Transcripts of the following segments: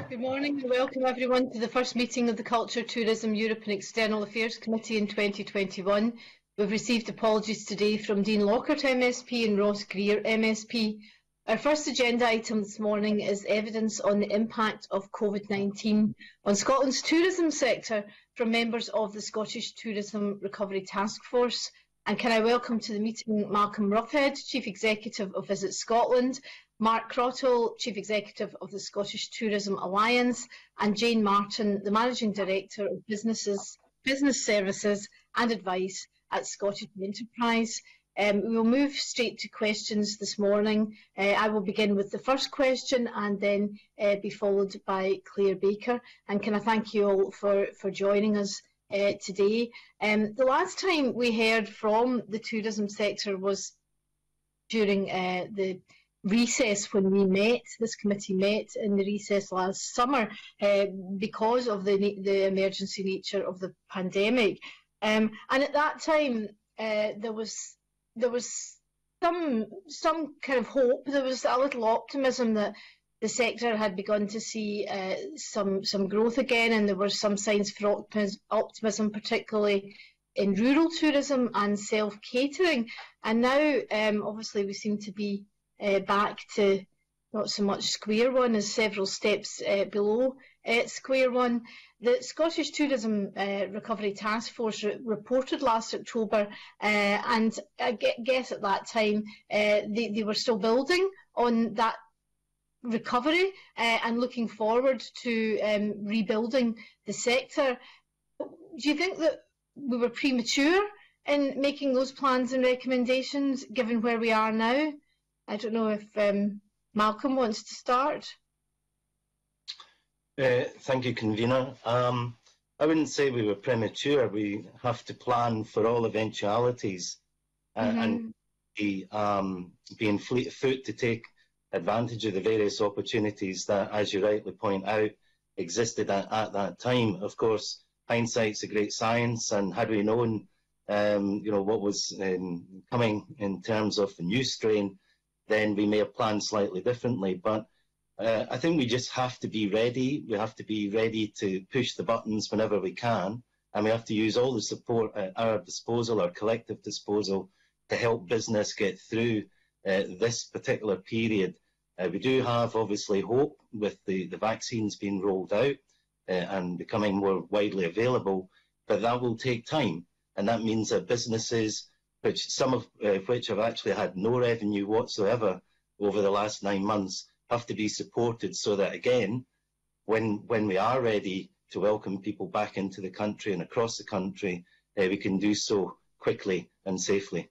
Good morning and welcome everyone to the first meeting of the Culture, Tourism, Europe and External Affairs Committee in 2021. We've received apologies today from Dean Lockhart MSP and Ross Greer MSP. Our first agenda item this morning is evidence on the impact of COVID-19 on Scotland's tourism sector from members of the Scottish Tourism Recovery Task Force. And can I welcome to the meeting Malcolm Roughead, Chief Executive of Visit Scotland, Mark Crottle, Chief Executive of the Scottish Tourism Alliance, and Jane Martin, the Managing Director of Business Services and Advice at Scottish Enterprise. We will move straight to questions this morning. I will begin with the first question and then be followed by Claire Baker. And can I thank you all for joining us today. The last time we heard from the tourism sector was during the recess when we met. This committee met in the recess last summer because of the emergency nature of the pandemic. And at that time there was some kind of hope. There was a little optimism that the sector had begun to see some growth again, and there were some signs for optimism, particularly in rural tourism and self-catering. And now, obviously, we seem to be back to not so much square one as several steps below square one. The Scottish Tourism Recovery Task Force reported last October, and I guess at that time they were still building on that recovery and looking forward to rebuilding the sector. Do you think that we were premature in making those plans and recommendations, given where we are now? I don't know if Malcolm wants to start. Thank you, Convener. I wouldn't say we were premature. We have to plan for all eventualities and being fleet of foot to take advantage of the various opportunities that, as you rightly point out, existed at that time. Of course, hindsight's a great science, and had we known, what was coming in terms of the new strain, then we may have planned slightly differently. But I think we just have to be ready. We have to be ready to push the buttons whenever we can, and we have to use all the support at our disposal, our collective disposal, to help business get through this particular period. We do have, obviously, hope with the vaccines being rolled out and becoming more widely available, but that will take time. And that means that businesses, some of which have actually had no revenue whatsoever over the last 9 months, have to be supported so that, again, when we are ready to welcome people back into the country and across the country, we can do so quickly and safely.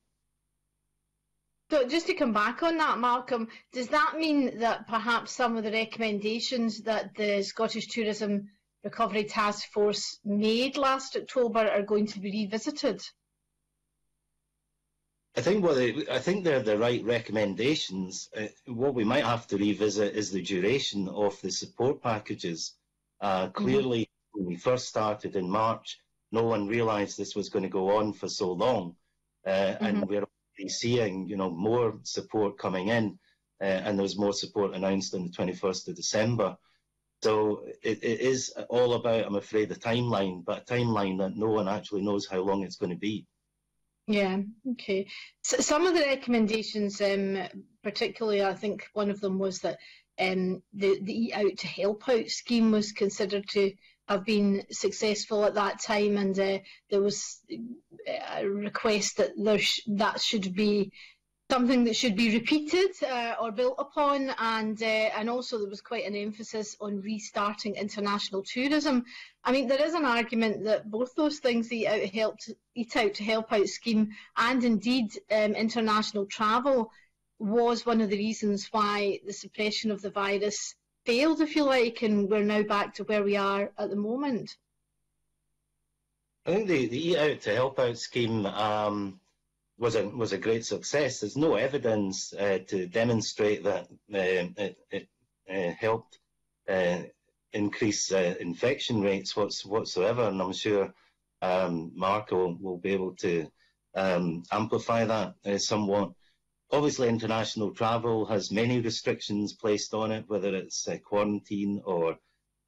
So just to come back on that, Malcolm, does that mean that perhaps some of the recommendations that the Scottish Tourism Recovery Task Force made last October are going to be revisited? I think they're the right recommendations. What we might have to revisit is the duration of the support packages. Clearly, when we first started in March, no one realised this was going to go on for so long, and we're seeing, more support coming in, and there was more support announced on the 21st of December. So it is all about, I'm afraid, a timeline, but a timeline that no one actually knows how long it's going to be. Yeah, okay. So some of the recommendations, particularly, I think one of them was that the Eat Out to Help Out scheme was considered to have been successful at that time, and there was a request that that should be something that should be repeated or built upon, and also there was quite an emphasis on restarting international tourism. I mean, there is an argument that both those things, the Eat Out to Help Out scheme and indeed international travel, was one of the reasons why the suppression of the virus failed, if you like, and we're now back to where we are at the moment. I think the Eat Out to Help Out scheme was a great success. There's no evidence to demonstrate that it helped increase infection rates whatsoever, and I'm sure Mark will be able to amplify that somewhat. Obviously, international travel has many restrictions placed on it, whether it's quarantine or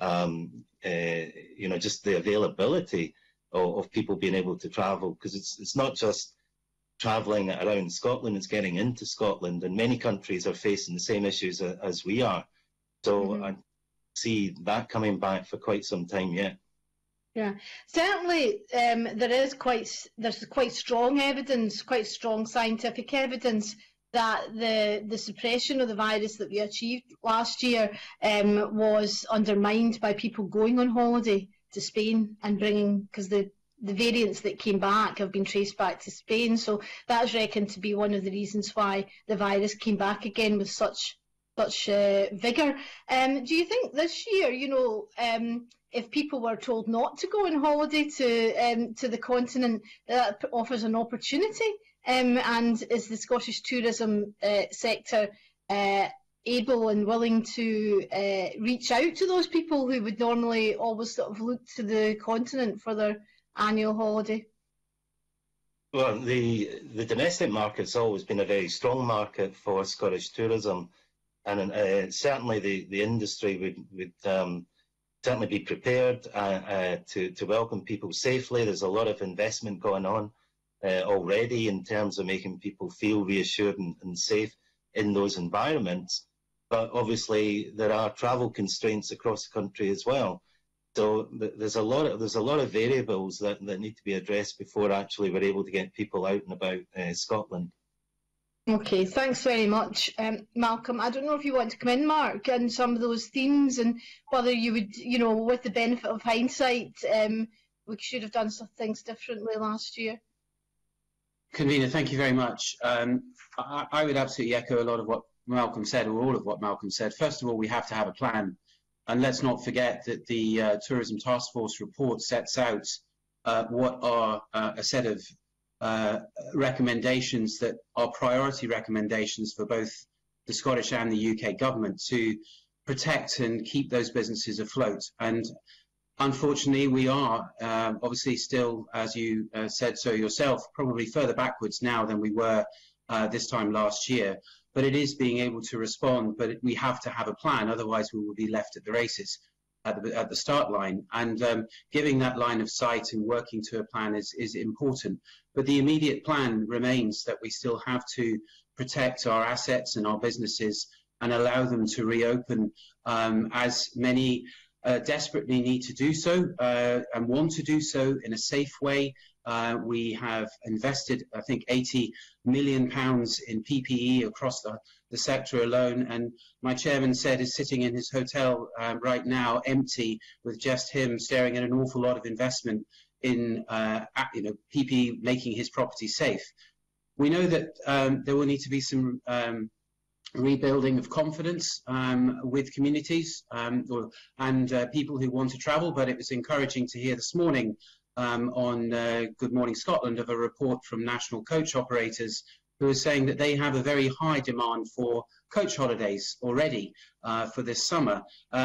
just the availability of people being able to travel, because it's not just travelling around Scotland, it's getting into Scotland, and many countries are facing the same issues as we are. So I see that coming back for quite some time yet. Yeah, certainly there's quite strong evidence, quite strong scientific evidence that the suppression of the virus that we achieved last year was undermined by people going on holiday to Spain and bringing, because the variants that came back have been traced back to Spain. So that's reckoned to be one of the reasons why the virus came back again with such vigour. Do you think this year, if people were told not to go on holiday to the continent, that offers an opportunity? And is the Scottish tourism sector able and willing to reach out to those people who would normally always sort of look to the continent for their annual holiday? Well, the domestic market's always been a very strong market for Scottish tourism, and certainly the industry would certainly be prepared to welcome people safely. There's a lot of investment going on already in terms of making people feel reassured and safe in those environments. But obviously there are travel constraints across the country as well. So there's a lot of variables that need to be addressed before actually we're able to get people out and about Scotland. Okay, thanks very much, Malcolm. I don't know if you want to come in, Mark, on some of those themes and whether you would, with the benefit of hindsight, we should have done some things differently last year. Convener, thank you very much. I would absolutely echo a lot of what Malcolm said, or all of what Malcolm said. First of all, we have to have a plan. And let's not forget that the Tourism Task Force report sets out what are a set of recommendations that are priority recommendations for both the Scottish and the UK government to protect and keep those businesses afloat. And unfortunately, we are obviously still, as you said so yourself, probably further backwards now than we were this time last year. But it is being able to respond, but we have to have a plan, otherwise we will be left at the races at the start line. And giving that line of sight and working to a plan is important. But the immediate plan remains that we still have to protect our assets and our businesses and allow them to reopen, as many desperately need to do so and want to do so in a safe way. We have invested, I think, £80 million in PPE across the sector alone, and my chairman said is sitting in his hotel right now, empty, with just him staring at an awful lot of investment in PPE making his property safe. We know that there will need to be some rebuilding of confidence with communities and people who want to travel, but it was encouraging to hear this morning on Good Morning Scotland of a report from national coach operators who are saying that they have a very high demand for coach holidays already for this summer.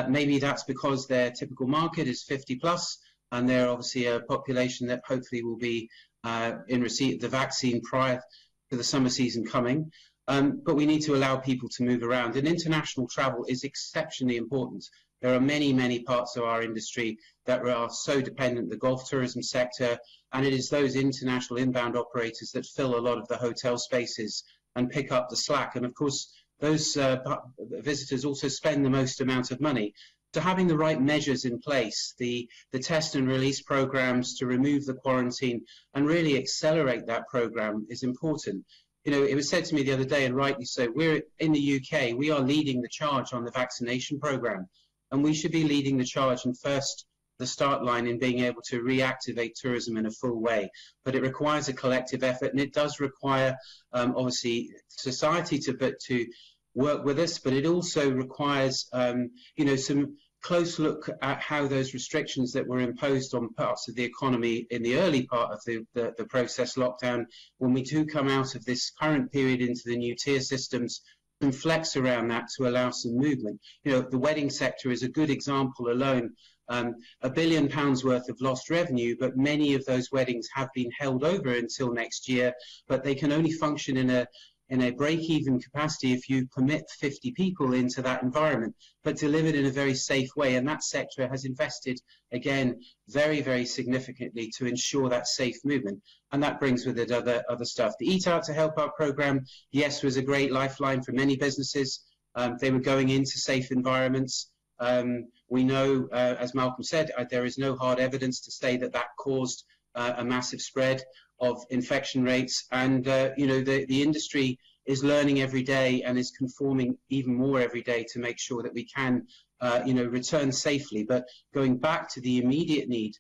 Maybe that's because their typical market is 50 plus, and they're obviously a population that hopefully will be in receipt of the vaccine prior to the summer season coming. But we need to allow people to move around, and international travel is exceptionally important. There are many, many parts of our industry that are so dependent, the golf tourism sector, and it is those international inbound operators that fill a lot of the hotel spaces and pick up the slack. And of course, those visitors also spend the most amount of money. So having the right measures in place, the test and release programs to remove the quarantine and really accelerate that program is important. It was said to me the other day, and rightly so, we're in the UK, we are leading the charge on the vaccination program, and we should be leading the charge and first the start line in being able to reactivate tourism in a full way. But it requires a collective effort, and it does require, obviously, society to work with us, but it also requires, some close look at how those restrictions that were imposed on parts of the economy in the early part of the process lockdown, when we do come out of this current period into the new tier systems, and flex around that to allow some movement. The wedding sector is a good example alone. £1 billion worth of lost revenue, but many of those weddings have been held over until next year, but they can only function in in a break-even capacity if you permit 50 people into that environment, but delivered in a very safe way. And that sector has invested, again, very, very significantly to ensure that safe movement. And that brings with it other stuff. The Eat Out to Help Out program, yes, was a great lifeline for many businesses. They were going into safe environments. We know, as Malcolm said, there is no hard evidence to say that that caused a massive spread of infection rates, and you know, the industry is learning every day and is conforming even more every day to make sure that we can you know, return safely. But going back to the immediate need,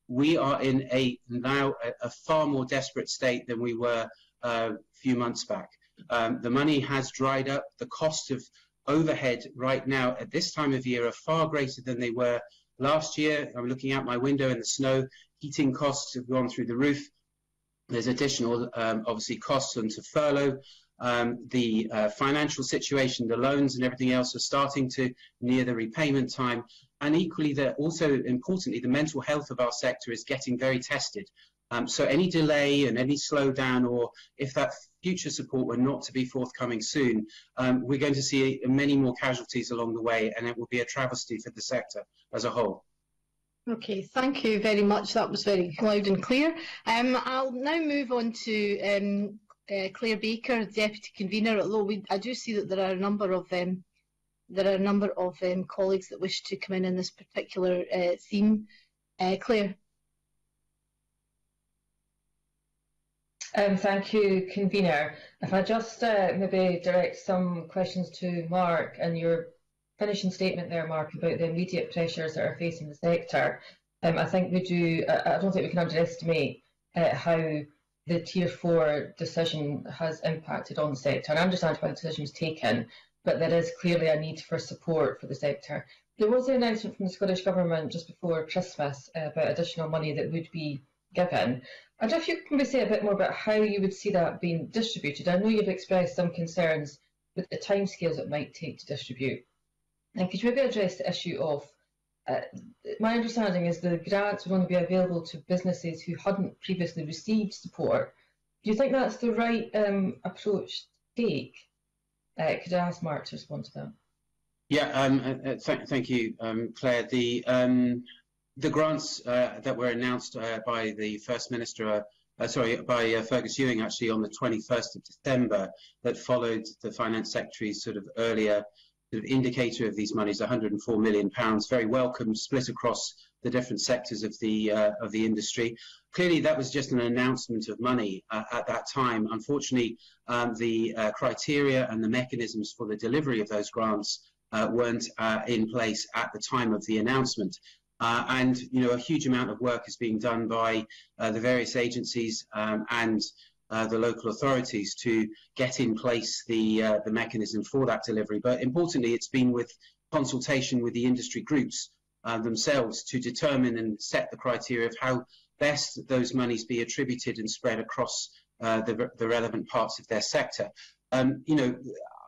we are in now a far more desperate state than we were a few months back. The money has dried up. The cost of overhead right now at this time of year are far greater than they were last year. I'm looking out my window in the snow. Heating costs have gone through the roof. There's additional, obviously, costs onto furlough. The financial situation, the loans and everything else are starting to near the repayment time. And equally, also importantly, the mental health of our sector is getting very tested. So any delay and any slowdown, or if that future support were not to be forthcoming soon, we're going to see many more casualties along the way, and it will be a travesty for the sector as a whole. Okay, thank you very much. That was very loud and clear. I'll now move on to Claire Baker, Deputy Convener. Although I do see that there are a number of colleagues that wish to come in this particular theme. Claire. Thank you, Convener. If I just maybe direct some questions to Mark, and your finishing statement there, Mark, about the immediate pressures that are facing the sector. I think we do. I don't think we can underestimate how the Tier 4 decision has impacted on the sector. And I understand why the decision was taken, but there is clearly a need for support for the sector. There was an announcement from the Scottish Government just before Christmas about additional money that would be given. I wonder if you can maybe say a bit more about how you would see that being distributed. I know you've expressed some concerns with the timescales it might take to distribute. And could you maybe address the issue of, my understanding is the grants would only be available to businesses who hadn't previously received support. Do you think that's the right approach to take? Could I ask Mark to respond to that? Yeah, thank you, Claire. The grants that were announced by the First Minister, by Fergus Ewing, actually on the 21st of December, that followed the Finance Secretary's sort of earlier sort of indicator of these monies, £104 million, very welcome, split across the different sectors of the industry. Clearly, that was just an announcement of money at that time. Unfortunately, the criteria and the mechanisms for the delivery of those grants weren't in place at the time of the announcement. And you know, a huge amount of work is being done by the various agencies and the local authorities to get in place the mechanism for that delivery. But importantly, it's been with consultation with the industry groups themselves to determine and set the criteria of how best those monies be attributed and spread across the relevant parts of their sector. You know,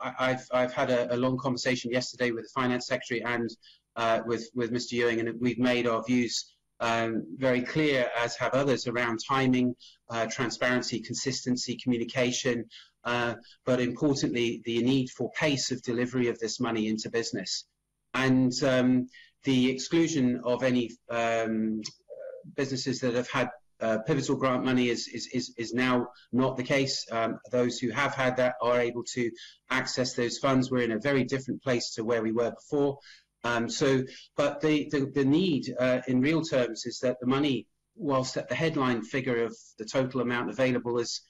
I've had a long conversation yesterday with the Finance Secretary and with Mr. Ewing, and we've made our views very clear, as have others, around timing, transparency, consistency, communication, but importantly, the need for pace of delivery of this money into business. And the exclusion of any businesses that have had pivotal grant money is now not the case. Those who have had that are able to access those funds. We're in a very different place to where we were before. But the need in real terms is that the money, whilst at the headline figure of the total amount available is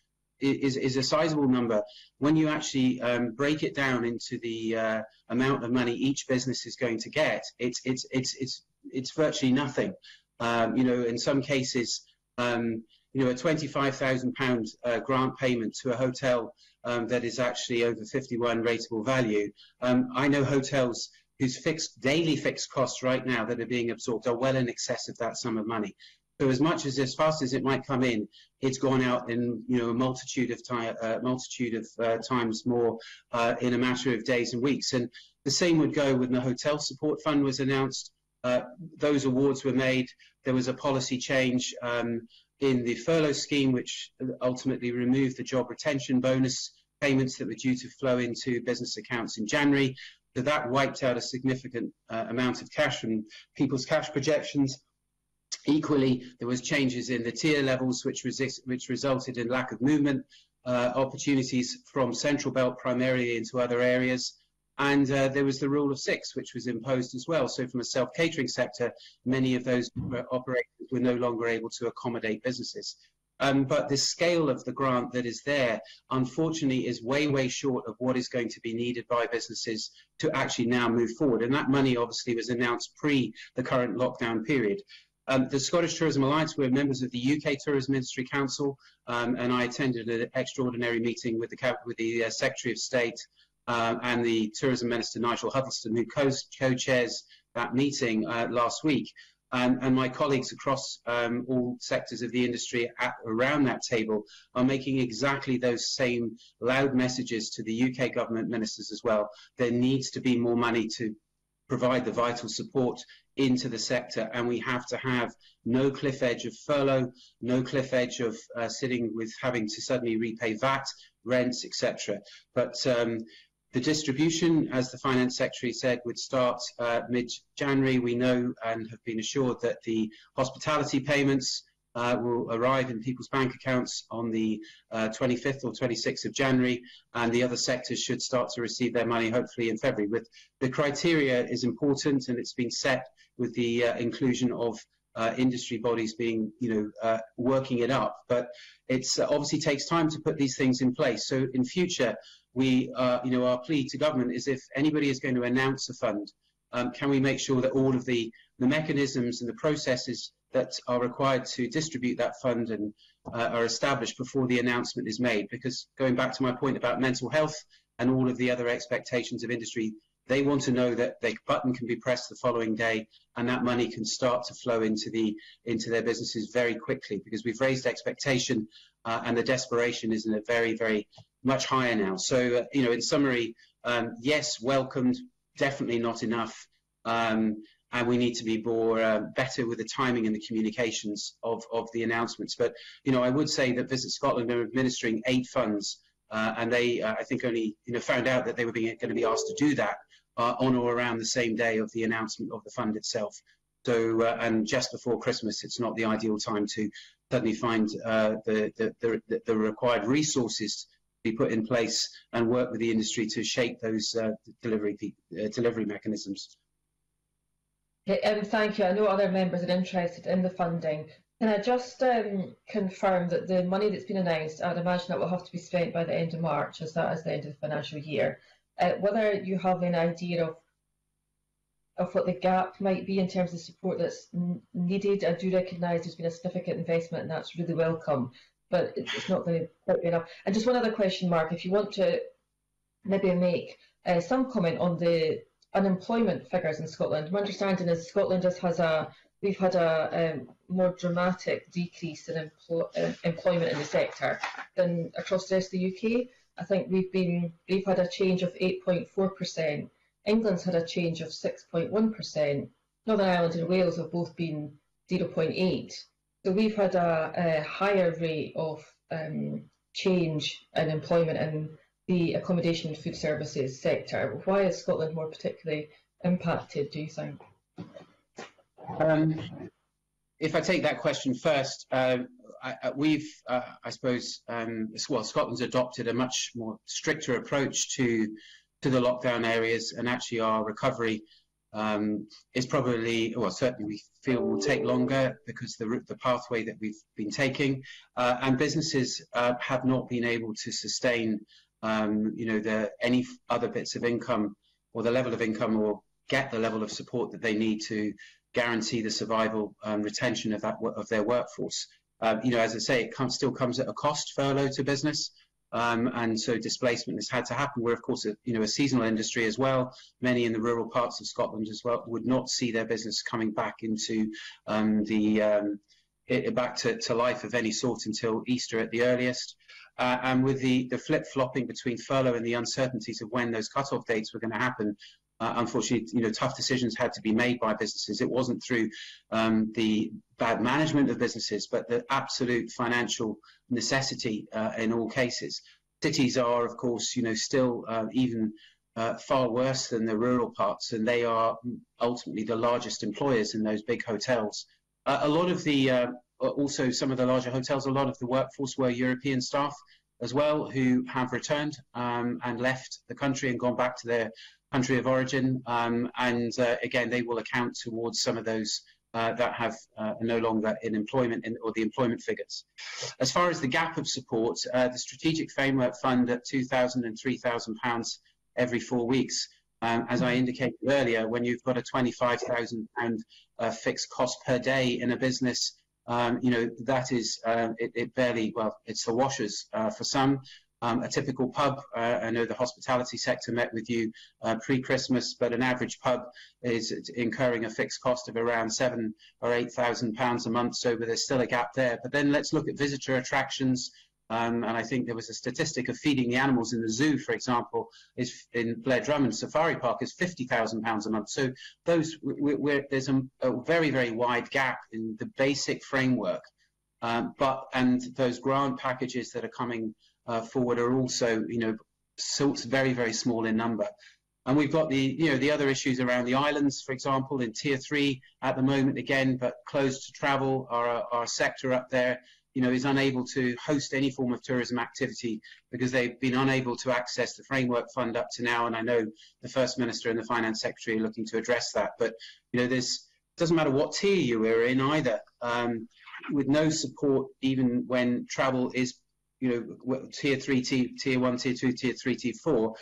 a sizable number, when you actually break it down into the amount of money each business is going to get, it's virtually nothing. You know, in some cases, you know, a £25,000 grant payment to a hotel that is actually over 51 rateable value. I know hotels whose daily fixed costs right now that are being absorbed are well in excess of that sum of money. So as fast as it might come in, it's gone out in, you know, a multitude of times more in a matter of days and weeks. And the same would go when the Hotel Support Fund was announced. Those awards were made. There was a policy change in the furlough scheme, which ultimately removed the job retention bonus payments that were due to flow into business accounts in January. So that wiped out a significant amount of cash from people's cash projections. Equally, there was changes in the tier levels, which resulted in lack of movement opportunities from Central Belt primarily into other areas. And there was the rule of 6, which was imposed as well. So from a self-catering sector, many of those operators were no longer able to accommodate businesses. But the scale of the grant that is there, unfortunately, is way, way short of what is going to be needed by businesses to actually now move forward. And that money obviously was announced pre the current lockdown period. The Scottish Tourism Alliance, we're members of the UK Tourism Industry Council, and I attended an extraordinary meeting with the Secretary of State and the Tourism Minister, Nigel Huddleston, who co-chairs that meeting last week. And my colleagues across all sectors of the industry around that table are making exactly those same loud messages to the UK government ministers as well. There needs to be more money to provide the vital support into the sector, and we have to have no cliff edge of furlough, no cliff edge of sitting with having to suddenly repay VAT, rents, etc. But the distribution, as the Finance Secretary said, would start mid-January. We know and have been assured that the hospitality payments will arrive in people's bank accounts on the 25th or 26th of January, and the other sectors should start to receive their money hopefully in February. With the criteria is important, and it's been set with the inclusion of industry bodies being, working it up. But it's obviously takes time to put these things in place. So in future, we, our plea to government is if anybody is going to announce a fund, can we make sure that all of the mechanisms and the processes that are required to distribute that fund and are established before the announcement is made? Because going back to my point about mental health and all of the other expectations of industry, they want to know that their button can be pressed the following day and that money can start to flow into their businesses very quickly, because we've raised expectation and the desperation is in a very, very much higher now. So, in summary, yes, welcomed, definitely not enough. And we need to be more better with the timing and the communications of the announcements. But, I would say that Visit Scotland are administering 8 funds, and they, I think, only found out that they were going to be asked to do that on or around the same day of the announcement of the fund itself. So, and just before Christmas, it's not the ideal time to suddenly find the required resources to be put in place and work with the industry to shape those delivery mechanisms. Thank you. I know other members are interested in the funding. Can I just confirm that the money that's been announced, I'd imagine that will have to be spent by the end of March, as that is the end of the financial year. Whether you have an idea of what the gap might be in terms of support that's needed. I do recognise there's been a significant investment and that's really welcome, but it's not going to quite be enough. And just one other question, Mark, if you want to maybe make some comment on the unemployment figures in Scotland. My understanding is Scotland we've had a more dramatic decrease in employment in the sector than across the rest of the UK. I think we've had a change of 8.4%. England's had a change of 6.1%. Northern Ireland and Wales have both been 0.8%. So we've had a higher rate of change in employment in the accommodation and food services sector. Why is Scotland more particularly impacted, do you think? If I take that question first, Scotland's adopted a much more stricter approach to the lockdown areas, and actually our recovery is probably, well, certainly we feel will take longer because the pathway that we've been taking, and businesses have not been able to sustain, any other bits of income or the level of income or get the level of support that they need to guarantee the survival and retention of their workforce. As I say, it still comes at a cost, furlough to business, and so displacement has had to happen. We're of course a seasonal industry as well. Many in the rural parts of Scotland as well would not see their business coming back into back to life of any sort until Easter at the earliest. And with the flip-flopping between furlough and the uncertainties of when those cut-off dates were going to happen, unfortunately, tough decisions had to be made by businesses. It wasn't through the bad management of businesses, but the absolute financial necessity in all cases. cities are, of course, still even far worse than the rural parts, and they are ultimately the largest employers in those big hotels. A lot of the, also some of the larger hotels, a lot of the workforce were European staff as well, who have returned and left the country and gone back to their country of origin. Again, they will account towards some of those that have no longer in employment or the employment figures. As far as the gap of support, the Strategic Framework Fund at £2,000 and £3,000 every 4 weeks. As I indicated earlier, when you've got a £25,000 fixed cost per day in a business, that is, it barely, well, it's the washers for some. A typical pub, I know the hospitality sector met with you pre-Christmas, but an average pub is incurring a fixed cost of around £7,000 or £8,000 a month, so there's still a gap there. But then let's look at visitor attractions. And I think there was a statistic of feeding the animals in the zoo, for example, is in Blair Drummond Safari Park is £50,000 a month. So those there's a very, very wide gap in the basic framework. And those grant packages that are coming forward are also, very, very small in number. And we've got the other issues around the islands, for example, in Tier 3 at the moment, again, but closed to travel. Our sector up there, is unable to host any form of tourism activity because they've been unable to access the framework fund up to now. And I know the First Minister and the Finance Secretary are looking to address that. But, this doesn't matter what tier you are in either, with no support, even when travel is, Tier 3, Tier 1, Tier 2, Tier 3, Tier 4,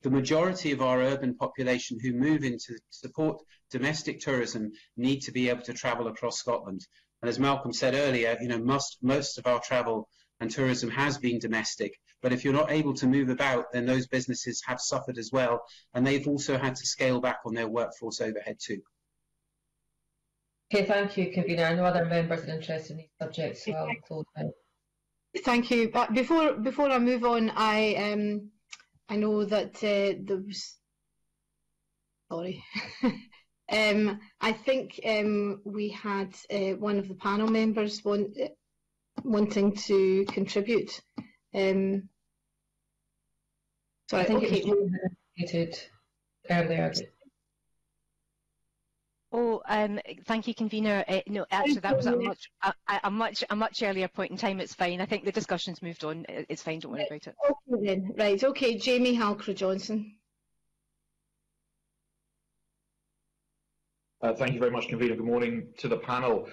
the majority of our urban population who move into support domestic tourism need to be able to travel across Scotland. And as Malcolm said earlier, most of our travel and tourism has been domestic. But if you're not able to move about, then those businesses have suffered as well. And they've also had to scale back on their workforce overhead too. Okay, thank you, Convener. No other members are interested in these subjects, so I'll close now. Thank you. But before I move on, I know that there was... Sorry. I think we had one of the panel members wanting to contribute. Sorry, I think it was indicated earlier. Oh, thank you, Convener. No, actually, that was a much earlier point in time. It's fine. I think the discussion's moved on. It's fine. Don't worry about it. Okay then. Right. Okay. Jamie Halcrow-Johnson. Thank you very much, Convener. Good morning to the panel.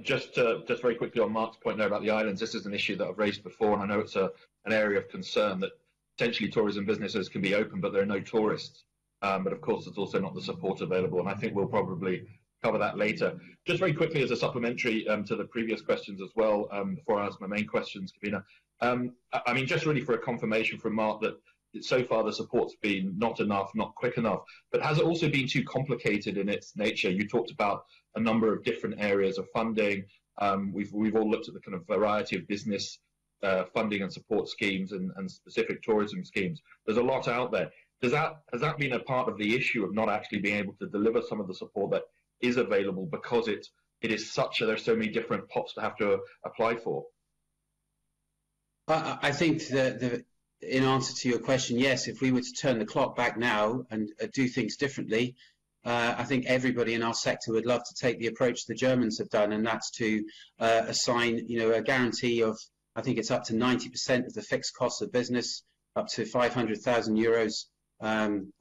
Just very quickly on Mark's point there about the islands, this is an issue that I've raised before, and I know it's an area of concern that potentially tourism businesses can be open, but there are no tourists. But of course, there's also not the support available, and I think we'll probably cover that later. Just very quickly as a supplementary to the previous questions as well, before I ask my main questions, Convener. I mean, just really for a confirmation from Mark that so far the support's been not enough, not quick enough, but has it also been too complicated in its nature? You talked about a number of different areas of funding. We've all looked at the kind of variety of business funding and support schemes and specific tourism schemes. There's a lot out there. Has that been a part of the issue of not actually being able to deliver some of the support that is available because it is such there's so many different pots to have to apply for? I think that in answer to your question, yes, if we were to turn the clock back now and do things differently, I think everybody in our sector would love to take the approach the Germans have done, and that's to assign, a guarantee of, I think it's up to 90% of the fixed costs of business, up to €500,000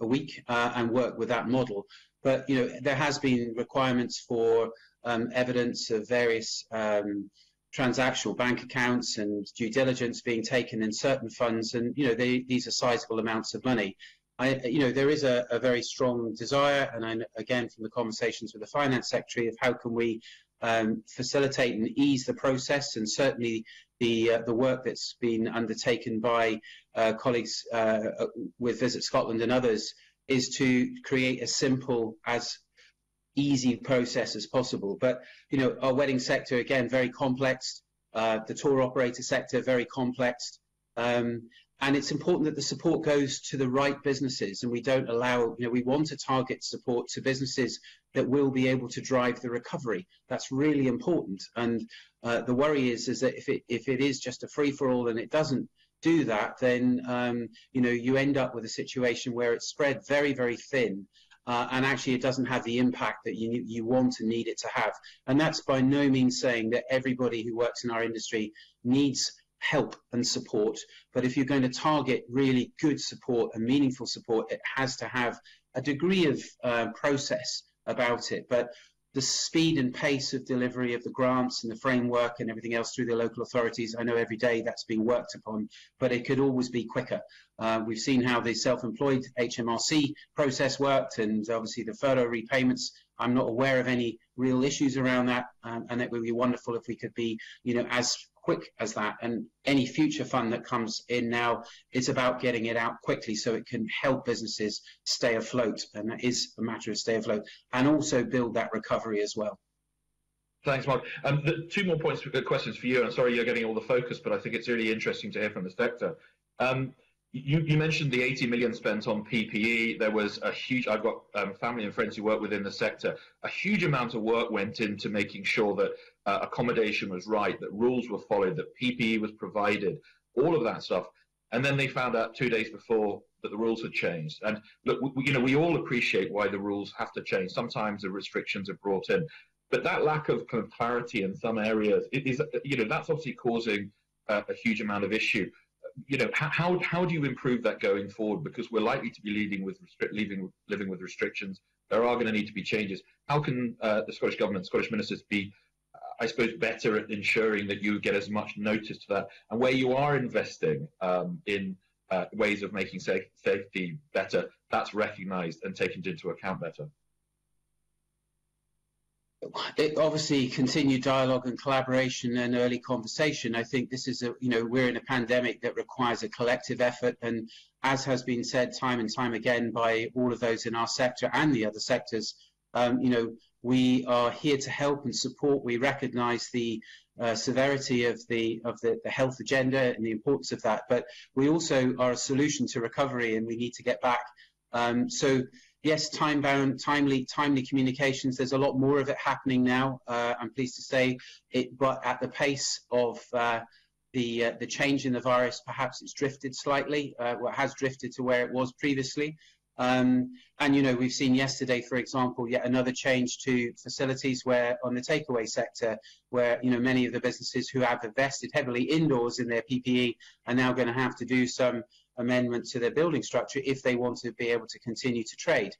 a week, and work with that model. But there has been requirements for evidence of various transactional bank accounts and due diligence being taken in certain funds, and these are sizable amounts of money. There is a very strong desire, and again from the conversations with the Finance Secretary, of how can we facilitate and ease the process, and certainly the work that's been undertaken by colleagues with Visit Scotland and others is to create as simple, as easy process as possible. But our wedding sector, again, very complex. The tour operator sector, very complex. And it's important that the support goes to the right businesses, and we don't allow, we want to target support to businesses that will be able to drive the recovery. That's really important. And the worry is that if it is just a free-for-all and it doesn't do that, then you know, you end up with a situation where it's spread very, very thin, and actually it doesn't have the impact that you want and need it to have. And that's by no means saying that everybody who works in our industry needs help and support, but if you're going to target really good support and meaningful support, it has to have a degree of process about it. But the speed and pace of delivery of the grants and the framework and everything else through the local authorities, I know every day that's being worked upon, but it could always be quicker. We've seen how the self-employed HMRC process worked, and obviously the furlough repayments. I'm not aware of any real issues around that, and it would be wonderful if we could be, you know, as quick as that. And any future fund that comes in now, it's about getting it out quickly so it can help businesses stay afloat, and that is a matter of stay afloat, and also build that recovery as well. Thanks, Mark. Two more points, questions for you. I'm sorry you're getting all the focus, but I think it's really interesting to hear from the sector. You mentioned the 80 million spent on PPE. There was a huge, I've got family and friends who work within the sector. A huge amount of work went into making sure that accommodation was right, that rules were followed, that PPE was provided, all of that stuff. And then they found out 2 days before that the rules had changed. And look, you know, we all appreciate why the rules have to change. Sometimes the restrictions are brought in. But that lack of kind of clarity in some areas, is, you know, that's obviously causing a huge amount of issue. You know, how do you improve that going forward? Because we're likely to be living with restrictions. There are going to need to be changes. How can the Scottish Government, Scottish ministers be, I suppose, better at ensuring that you get as much notice to that? And where you are investing in ways of making safety better, that's recognised and taken into account better? It obviously continued dialogue and collaboration and early conversation. I think this is you know, we're in a pandemic that requires a collective effort, and as has been said time and time again by all of those in our sector and the other sectors, you know, we are here to help and support. We recognise the severity of the health agenda and the importance of that, but we also are a solution to recovery, and we need to get back. So yes, time-bound, timely communications. There's a lot more of it happening now. I'm pleased to say it, but at the pace of the change in the virus, perhaps it's drifted slightly. Well, it has drifted to where it was previously. And you know, we've seen yesterday, for example, yet another change to facilities where, on the takeaway sector, where, you know, many of the businesses who have invested heavily indoors in their PPE are now going to have to do some amendment to their building structure if they want to be able to continue to trade.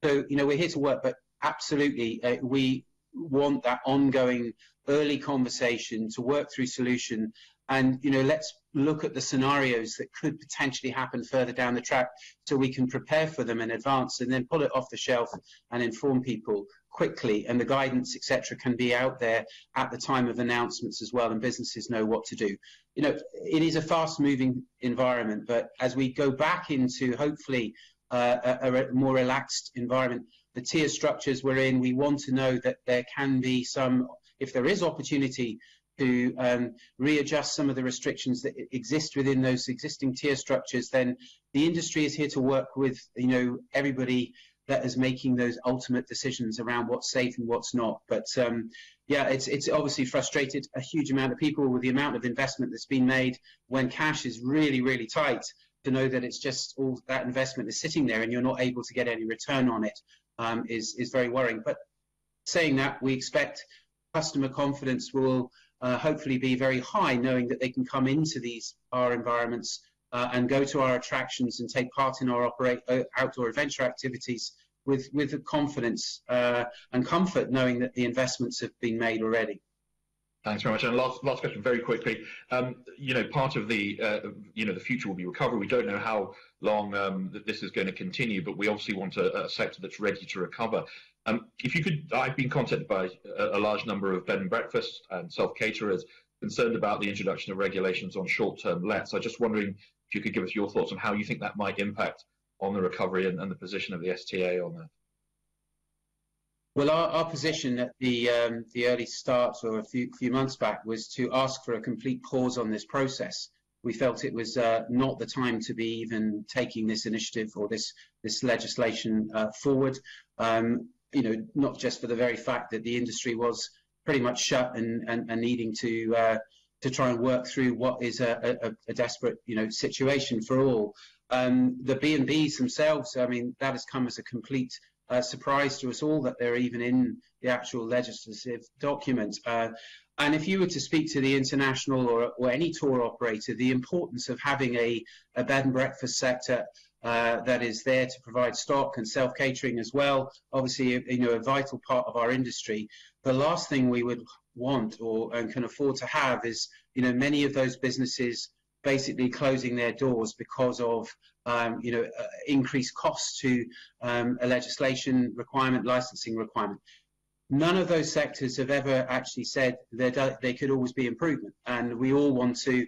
So, you know, we're here to work, but absolutely we want that ongoing early conversation to work through solution. And, you know, let's look at the scenarios that could potentially happen further down the track so we can prepare for them in advance, and then pull it off the shelf and inform people quickly. And the guidance, etc., can be out there at the time of announcements as well, and businesses know what to do. You know, it is a fast-moving environment, but as we go back into, hopefully, a more relaxed environment, the tier structures we're in, we want to know that there can be some, if there is opportunity, to readjust some of the restrictions that exist within those existing tier structures, then the industry is here to work with, you know, everybody that is making those ultimate decisions around what's safe and what's not. But yeah, it's obviously frustrated a huge amount of people with the amount of investment that's been made when cash is really, really tight, to know that it's just all that investment is sitting there and you're not able to get any return on it is very worrying. But saying that, we expect customer confidence will hopefully be very high, knowing that they can come into our environments and go to our attractions and take part in our outdoor adventure activities with confidence and comfort, knowing that the investments have been made already. Thanks very much. And last question, very quickly. You know, part of the you know, the future will be recovery. We don't know how long this is going to continue, but we obviously want a sector that's ready to recover. If you could, I've been contacted by a large number of bed and breakfast and self-caterers concerned about the introduction of regulations on short-term lets. I'm just wondering if you could give us your thoughts on how you think that might impact on the recovery and the position of the STA on that. Well, our position at the early start, or a few months back, was to ask for a complete pause on this process. We felt it was not the time to be even taking this initiative or this legislation forward. You know, not just for the very fact that the industry was pretty much shut and needing to try and work through what is a desperate, situation for all. The B&Bs themselves, I mean, that has come as a complete surprise to us all that they're even in the actual legislative document. And if you were to speak to the international or any tour operator, the importance of having a bed and breakfast sector that is there to provide stock and self-catering as well, obviously, a vital part of our industry. The last thing we would want and can afford to have is, many of those businesses basically closing their doors because of, increased costs to a legislation requirement, licensing requirement. None of those sectors have ever actually said that there could always be improvement, and we all want to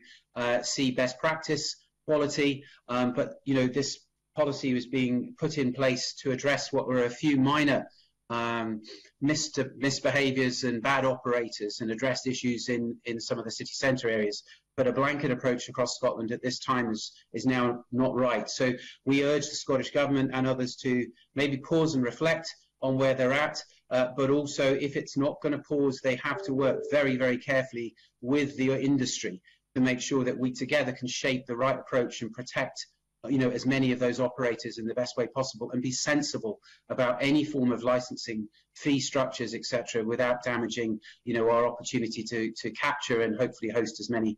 see best practice, quality, but this policy was being put in place to address what were a few minor misbehaviours and bad operators, and addressed issues in some of the city centre areas. But a blanket approach across Scotland at this time is now not right. So we urge the Scottish Government and others to maybe pause and reflect on where they're at, but also, if it's not going to pause, they have to work very, very carefully with the industry to make sure that we together can shape the right approach and protect as many of those operators in the best way possible, and be sensible about any form of licensing, fee structures, etc., without damaging our opportunity to capture and hopefully host as many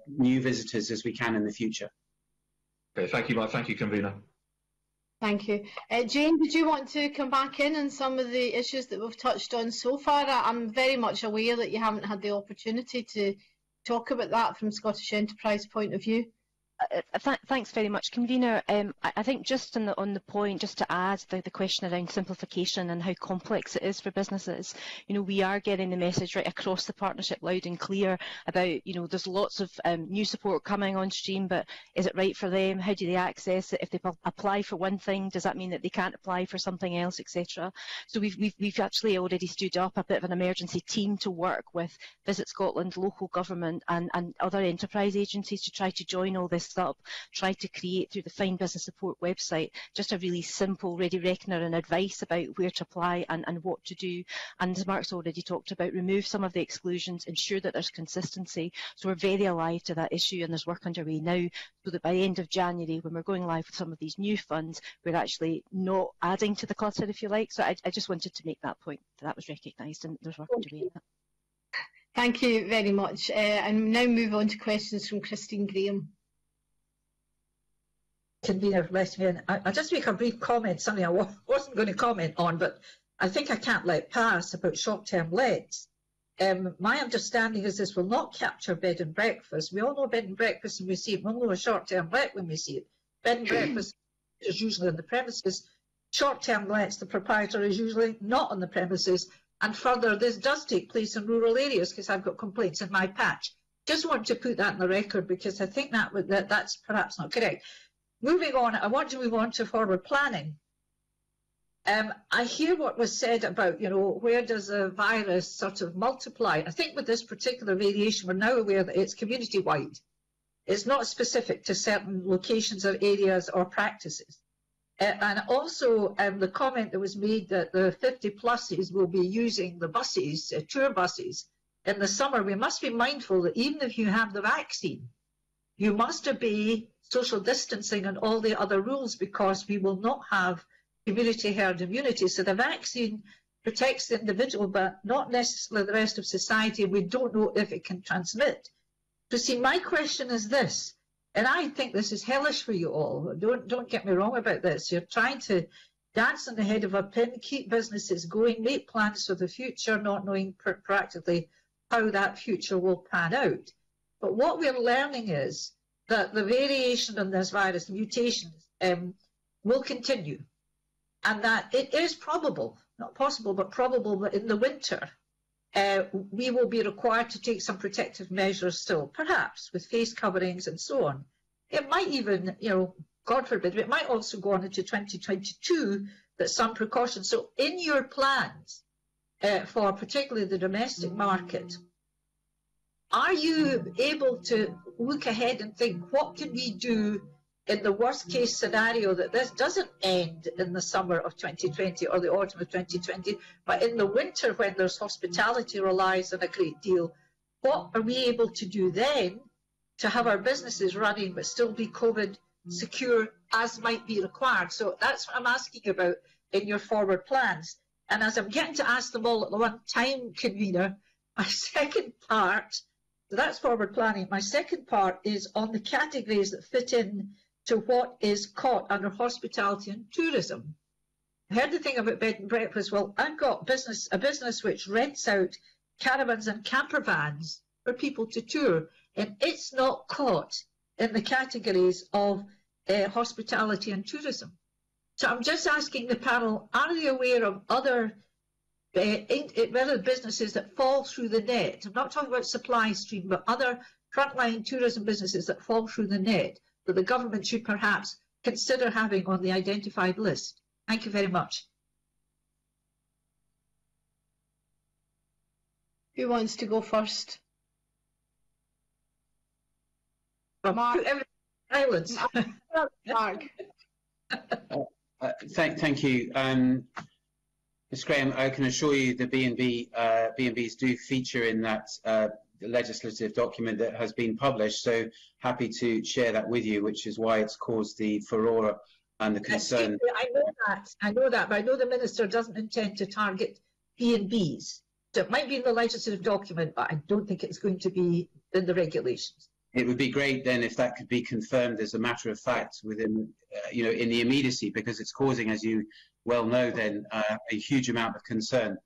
new visitors as we can in the future. Okay, thank you, Mark. Thank you, convener. Thank you. Jane, did you want to come back in on some of the issues that we've touched on so far? I'm very much aware that you haven't had the opportunity to talk about that from Scottish Enterprise point of view. Thanks very much, convener. I think just on the point, just to add the question around simplification and how complex it is for businesses, we are getting the message right across the partnership loud and clear about, there's lots of new support coming on stream, but is it right for them? How do they access it? If they apply for one thing, does that mean that they can't apply for something else, etc.? So we've actually already stood up a bit of an emergency team to work with Visit Scotland, local government and other enterprise agencies to try to join all this up, try to create through the Find Business Support website just a really simple ready reckoner and advice about where to apply and what to do. And as Mark's already talked about, remove some of the exclusions, ensure that there's consistency. So we're very alive to that issue, and there's work underway now so that by the end of January, when we're going live with some of these new funds, we're actually not adding to the clutter, if you like. So I just wanted to make that point, that was recognised, and there's work underway in that. Thank you very much. And now move on to questions from Christine Graham. Convener, let me in. I'll just make a brief comment, something I wasn't going to comment on, but I think I can't let pass about short-term lets. My understanding is this will not capture bed and breakfast. We all know bed and breakfast when we see it. We all know a short-term let when we see it. Bed and breakfast is usually on the premises. Short-term lets, the proprietor is usually not on the premises. And further, this does take place in rural areas, because I've got complaints in my patch. Just want to put that in the record, because I think that's perhaps not correct. Moving on, I want to move on to forward planning. I hear what was said about, where does a virus sort of multiply? I think with this particular variation, we're now aware that it's community-wide. It's not specific to certain locations or areas or practices. And also the comment that was made that the 50-pluses will be using the buses, tour buses, in the summer. We must be mindful that even if you have the vaccine, you must obey social distancing and all the other rules, because we will not have community herd immunity. So the vaccine protects the individual, but not necessarily the rest of society. We don't know if it can transmit. So see, my question is this, and I think this is hellish for you all. Don't get me wrong about this. You're trying to dance on the head of a pin, keep businesses going, make plans for the future, not knowing practically how that future will pan out. But what we're learning is that the variation in this virus, mutations, will continue, and that it is probable, not possible, but probable that in the winter we will be required to take some protective measures still, perhaps with face coverings and so on. It might even, God forbid, it might also go on into 2022 that some precautions. So in your plans for particularly the domestic market, are you able to look ahead and think, what can we do in the worst case scenario that this doesn't end in the summer of 2020 or the autumn of 2020, but in the winter when there's hospitality relies on a great deal? what are we able to do then to have our businesses running but still be COVID secure as might be required? So that's what I'm asking about in your forward plans. And as I'm getting to ask them all at the one time, convener, my second part, so that's forward planning. My second part is on the categories that fit in to what is caught under hospitality and tourism. I heard the thing about bed and breakfast. Well, I've got a business which rents out caravans and camper vans for people to tour, and it's not caught in the categories of hospitality and tourism. So I'm just asking the panel, are they aware of other businesses that fall through the net? I'm not talking about supply stream, but other frontline tourism businesses that fall through the net that the government should perhaps consider having on the identified list. Thank you very much. Who wants to go first? Mark. Silence. Mark. Thank you. Ms. Graham, I can assure you the B&Bs do feature in that legislative document that has been published, so happy to share that with you, which is why it's caused the furore and the concern. I know that, but I know the Minister doesn't intend to target B&Bs. So it might be in the legislative document, but I don't think it's going to be in the regulations. It would be great then if that could be confirmed as a matter of fact within, in the immediacy, because it's causing, as you well know, then a huge amount of concern.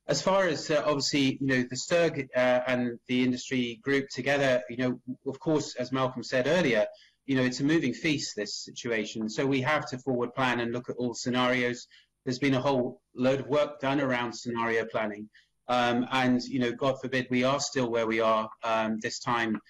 As far as obviously, the STIRG and the industry group together, of course, as Malcolm said earlier, it's a moving feast, this situation. So we have to forward plan and look at all scenarios. There's been a whole load of work done around scenario planning. And, God forbid, we are still where we are this time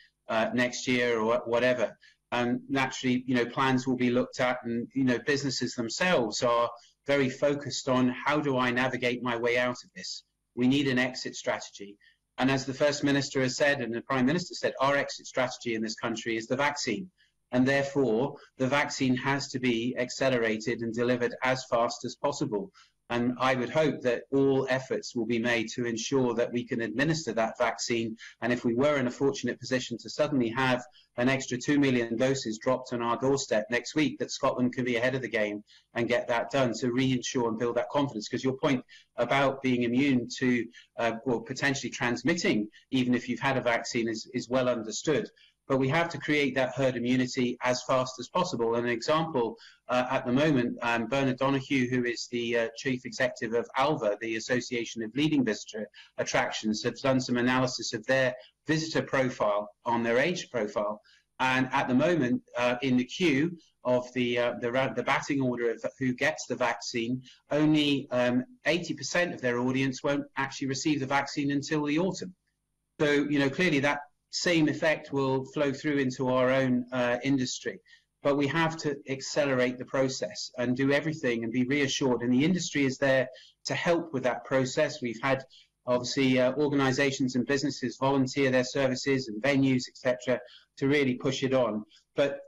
next year or whatever. And naturally, plans will be looked at, and, businesses themselves are very focused on how do I navigate my way out of this? We need an exit strategy. And as the First Minister has said, and the Prime Minister said, our exit strategy in this country is the vaccine. And therefore, the vaccine has to be accelerated and delivered as fast as possible. And I would hope that all efforts will be made to ensure that we can administer that vaccine. And if we were in a fortunate position to suddenly have an extra 2 million doses dropped on our doorstep next week, that Scotland can be ahead of the game and get that done to reinsure and build that confidence. Because your point about being immune to or potentially transmitting, even if you've had a vaccine, is well understood. But we have to create that herd immunity as fast as possible. An example at the moment, Bernard Donoghue, who is the Chief Executive of ALVA, the Association of Leading Visitor Attractions, have done some analysis of their visitor profile on their age profile. And at the moment, in the queue of the batting order of who gets the vaccine, only 80% of their audience won't actually receive the vaccine until the autumn. So, clearly that same effect will flow through into our own industry. But we have to accelerate the process and do everything and be reassured. And the industry is there to help with that process. We've had, obviously, organisations and businesses volunteer their services and venues, etc., to really push it on. But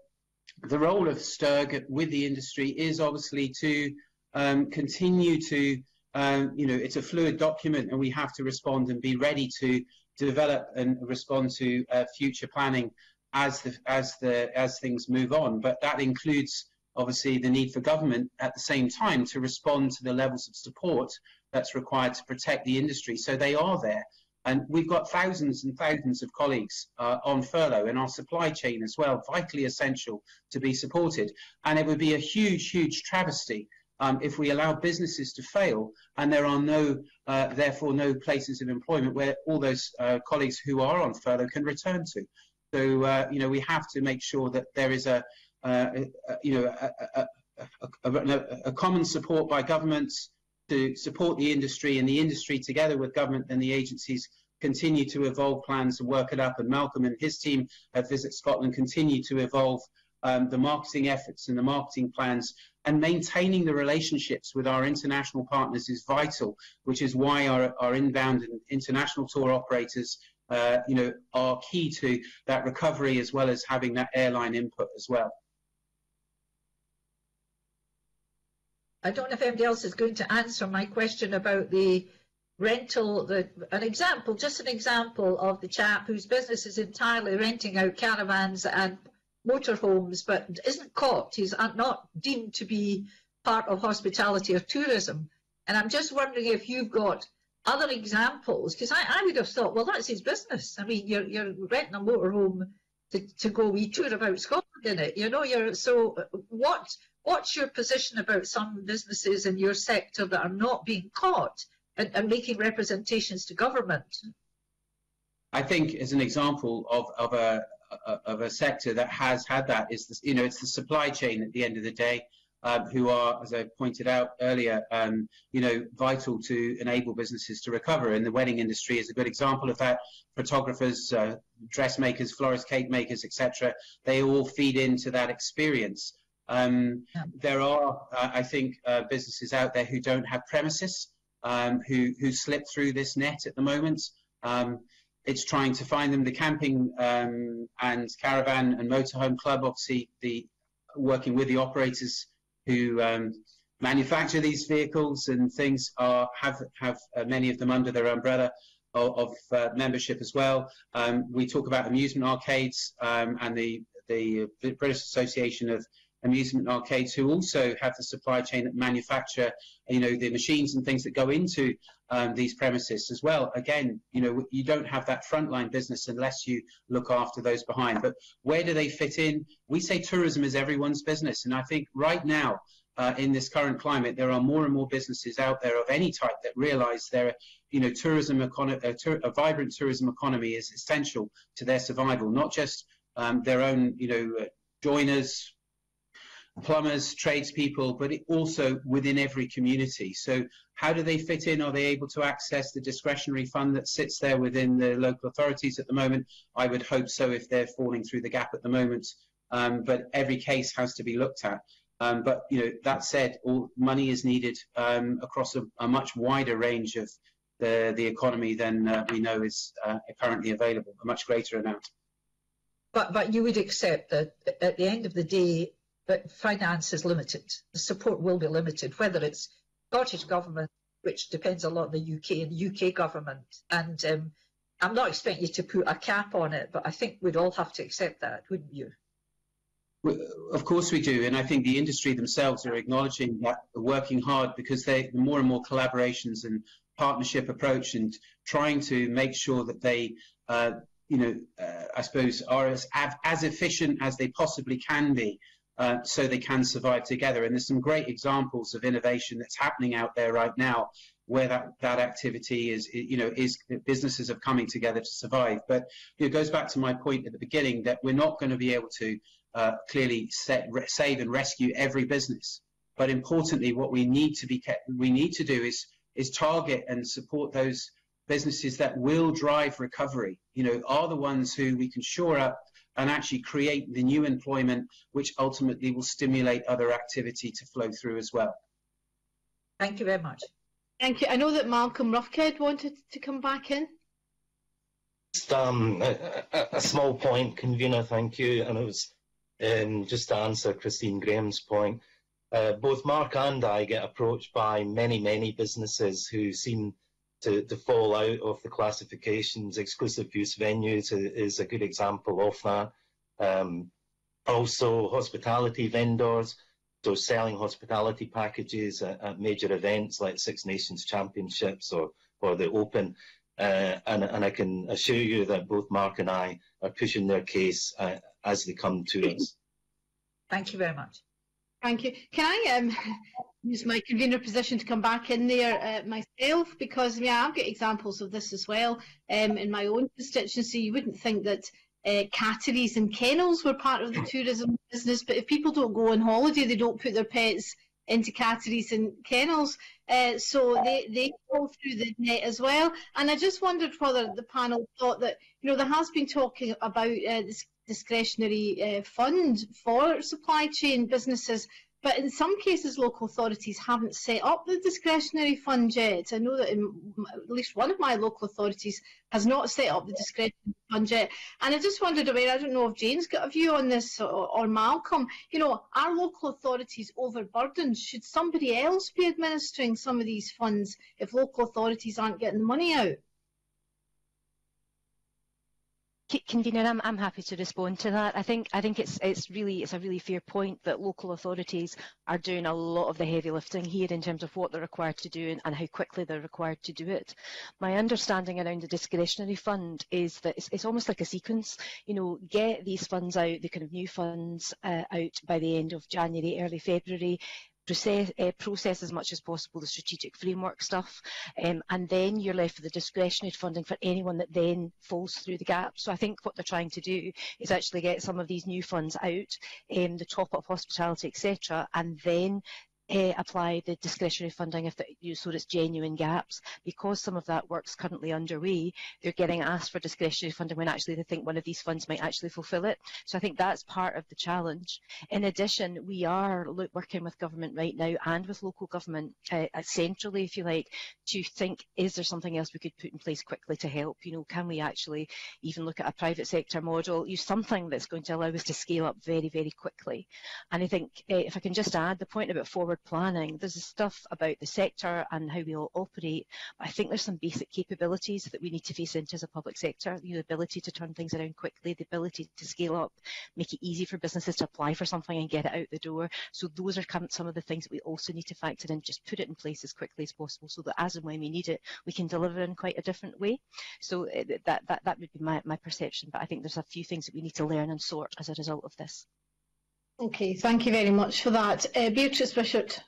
the role of STIRG with the industry is obviously to continue to, it's a fluid document, and we have to respond and be ready to develop and respond to future planning as things move on. But that includes obviously the need for government at the same time to respond to the levels of support that's required to protect the industry. So they are there, and we've got thousands and thousands of colleagues on furlough in our supply chain as well, vitally essential to be supported. And it would be a huge travesty if we allow businesses to fail and there are therefore no places of employment where all those colleagues who are on furlough can return to. So, we have to make sure that there is a common support by governments to support the industry, and the industry together with government and the agencies continue to evolve plans and work it up. And Malcolm and his team at Visit Scotland continue to evolve the marketing efforts and the marketing plans, and maintaining the relationships with our international partners is vital, which is why our inbound and international tour operators are key to that recovery, as well as having that airline input as well. I don't know if anybody else is going to answer my question about the rental, an example of the chap whose business is entirely renting out caravans and motorhomes, but isn't caught. He's not deemed to be part of hospitality or tourism. And I'm just wondering if you've got other examples, because I would have thought, well, that's his business. I mean, you're renting a motorhome to go wee tour about Scotland in it. You know, so what's your position about some businesses in your sector that are not being caught and making representations to government? I think, as an example of a sector that has had that, is this, you know, it's the supply chain at the end of the day, who are, as I pointed out earlier, you know, vital to enable businesses to recover. And the wedding industry is a good example of that. Photographers, dressmakers, florist, cake makers, etc. They all feed into that experience. There are, I think, businesses out there who don't have premises, who slip through this net at the moment. It's trying to find them. The camping and caravan and motorhome club, obviously, working with the operators who manufacture these vehicles and things, have many of them under their umbrella of membership as well. We talk about amusement arcades and the British Association of Amusement Arcades, who also have the supply chain that manufacture, you know, the machines and things that go into these premises as well. Again, you know, you don't have that frontline business unless you look after those behind. But where do they fit in? We say tourism is everyone's business, and I think right now, in this current climate, there are more and more businesses out there of any type that realise their, you know, a vibrant tourism economy is essential to their survival, not just their own, you know, joiners, plumbers, tradespeople, but also within every community. So how do they fit in? Are they able to access the discretionary fund that sits there within the local authorities at the moment? I would hope so, if they're falling through the gap at the moment. But every case has to be looked at. But, you know, that said, all money is needed across a much wider range of the economy than we know is currently available, a much greater amount. But you would accept that at the end of the day, that finance is limited. The support will be limited, whether it's Scottish Government, which depends a lot on the UK, and the UK Government. And I'm not expecting you to put a cap on it, but I think we'd all have to accept that, wouldn't you? Well, of course we do, and I think the industry themselves are acknowledging that, working hard, because the more and more collaborations and partnership approach, and trying to make sure that they, you know, I suppose, are as efficient as they possibly can be, so they can survive together. And there's some great examples of innovation that's happening out there right now, where that activity is, you know, businesses are coming together to survive. But it goes back to my point at the beginning, that we're not going to be able to clearly save and rescue every business. But importantly, what we need to do is target and support those businesses that will drive recovery, you know, are the ones who we can shore up and actually create the new employment, which ultimately will stimulate other activity to flow through as well. Thank you very much. Thank you. I know that Malcolm Roughhead wanted to come back in. Just a small point, convener, thank you. And it was just to answer Christine Graham's point. Both Mark and I get approached by many businesses who seem to fall out of the classifications. Exclusive use venues is a good example of that. Also hospitality vendors, so selling hospitality packages at major events like Six Nations Championships or the Open. And I can assure you that both Mark and I are pushing their case as they come to us. Thank you very much. Thank you. Can I use my convener position to come back in there myself? Because I've got examples of this as well. In my own constituency, you wouldn't think that catteries and kennels were part of the tourism business, but if people don't go on holiday, they don't put their pets into catteries and kennels, so they fall through the net as well. And I just wondered whether the panel thought that, you know, there has been talking about this discretionary fund for supply chain businesses. But in some cases, local authorities haven't set up the discretionary fund yet. I know that at least one of my local authorities has not set up the discretionary fund yet. And I just wondered, I don't know if Jane's got a view on this or Malcolm, are local authorities overburdened? Should somebody else be administering some of these funds if local authorities aren't getting the money out? Convener, I'm happy to respond to that. I think it's a really fair point that local authorities are doing a lot of the heavy lifting here in terms of what they're required to do and how quickly they're required to do it. My understanding around the discretionary fund is that it's almost like a sequence. Get these funds out, the kind of new funds out by the end of January, early February. Process as much as possible the strategic framework stuff, and then you're left with the discretionary funding for anyone that then falls through the gap. So I think what they're trying to do is actually get some of these new funds out, the top-up hospitality, etc., and then apply the discretionary funding so it's genuine gaps. Because some of that work's currently underway, they're getting asked for discretionary funding when actually they think one of these funds might actually fulfil it. So I think that's part of the challenge. In addition, we are working with government right now and with local government centrally, if you like, to think, is there something else we could put in place quickly to help? Can we actually even look at a private sector model, use something that's going to allow us to scale up very, very quickly? And I think if I can just add the point about forward planning, there's stuff about the sector and how we all operate, but I think there's some basic capabilities that we need to face into as a public sector, the ability to turn things around quickly, the ability to scale up, make it easy for businesses to apply for something and get it out the door. So those are some of the things that we also need to factor in, just put it in place as quickly as possible so that as and when we need it, we can deliver in quite a different way. So that would be my perception, but I think there's a few things that we need to learn and sort as a result of this. Okay, thank you very much for that. Beatrice Wishart.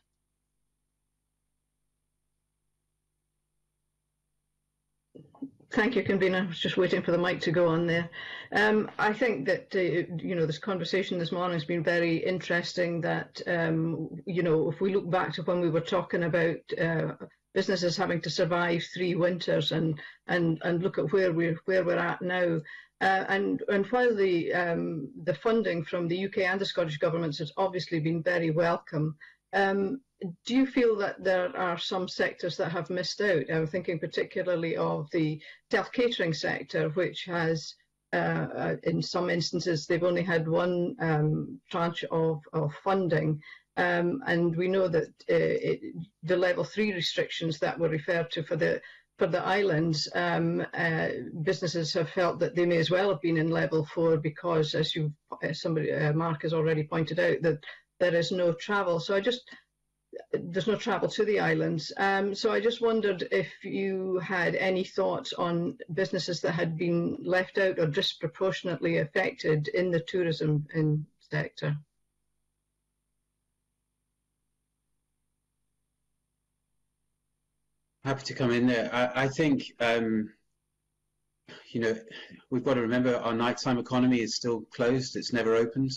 Thank you, Convener. I was just waiting for the mic to go on there. I think that, this conversation this morning has been very interesting, that, if we look back to when we were talking about businesses having to survive 3 winters and look at where we're at now. And while the funding from the UK and the Scottish governments has obviously been very welcome, do you feel that there are some sectors that have missed out? I'm thinking particularly of the self-catering sector, which has, in some instances, they've only had one tranche of funding. And we know that the level 3 restrictions that were referred to for the islands, businesses have felt that they may as well have been in level 4 because, as Mark has already pointed out, that there is no travel. So there's no travel to the islands. So I just wondered if you had any thoughts on businesses that had been left out or disproportionately affected in the tourism sector. Happy to come in there. I think, we've got to remember our nighttime economy is still closed. It's never opened.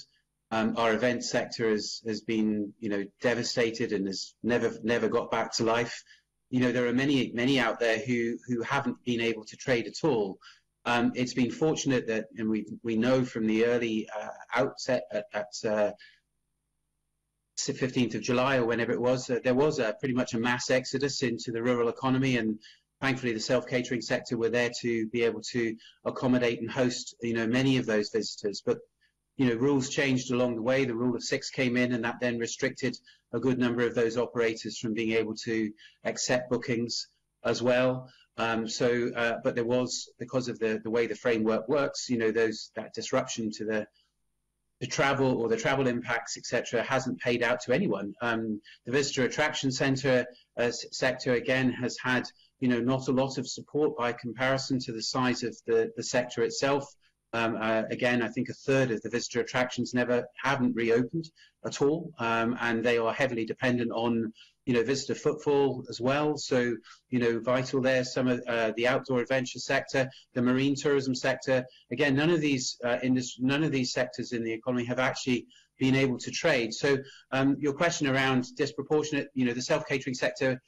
Our event sector has been, devastated and has never got back to life. There are many out there who haven't been able to trade at all. It's been fortunate that, and we know from the early outset at 15th of July or whenever it was, there was pretty much a mass exodus into the rural economy, and thankfully the self-catering sector were there to be able to accommodate and host, many of those visitors. But rules changed along the way. The rule of 6 came in, and that then restricted a good number of those operators from being able to accept bookings as well. But there was, because of the way the framework works, that disruption to the travel or the travel impacts, etc., hasn't paid out to anyone. The visitor attraction sector again has had, not a lot of support by comparison to the size of the sector itself. Again, I think a third of the visitor attractions haven't reopened at all, and they are heavily dependent on, visitor footfall as well. So, vital there. Some of the outdoor adventure sector, the marine tourism sector. Again, none of these sectors in the economy have actually been able to trade. So, your question around disproportionate, the self-catering sector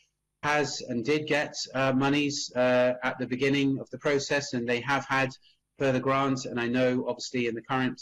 has and did get monies at the beginning of the process, and they have had further grants. And I know, obviously, in the current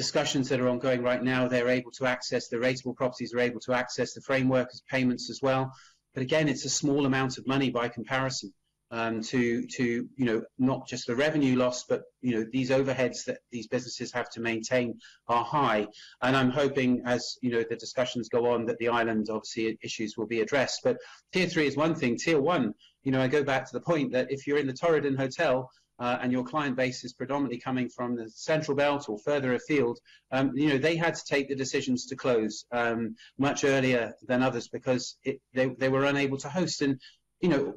discussions that are ongoing right now, they're able to access, the rateable properties are able to access the framework as payments as well. But again, it's a small amount of money by comparison to not just the revenue loss, but these overheads that these businesses have to maintain are high. And I'm hoping, as the discussions go on, that the island obviously issues will be addressed. But tier 3 is one thing. Tier 1, I go back to the point that if you're in the Torridon Hotel and your client base is predominantly coming from the Central Belt or further afield, they had to take the decisions to close much earlier than others because they were unable to host. And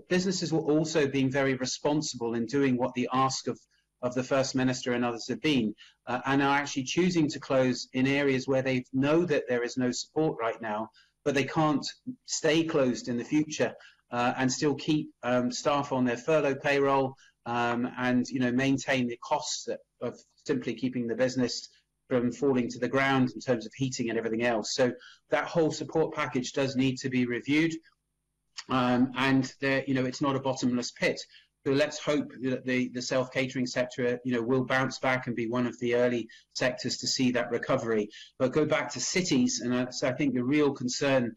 businesses were also being very responsible in doing what the ask of the First Minister and others have been, and are actually choosing to close in areas where they know that there is no support right now, but they can't stay closed in the future and still keep staff on their furlough payroll and maintain the costs of simply keeping the business from falling to the ground in terms of heating and everything else. So that whole support package does need to be reviewed. And there, it's not a bottomless pit. So let's hope that the self-catering sector, will bounce back and be one of the early sectors to see that recovery. But go back to cities, and so I think the real concern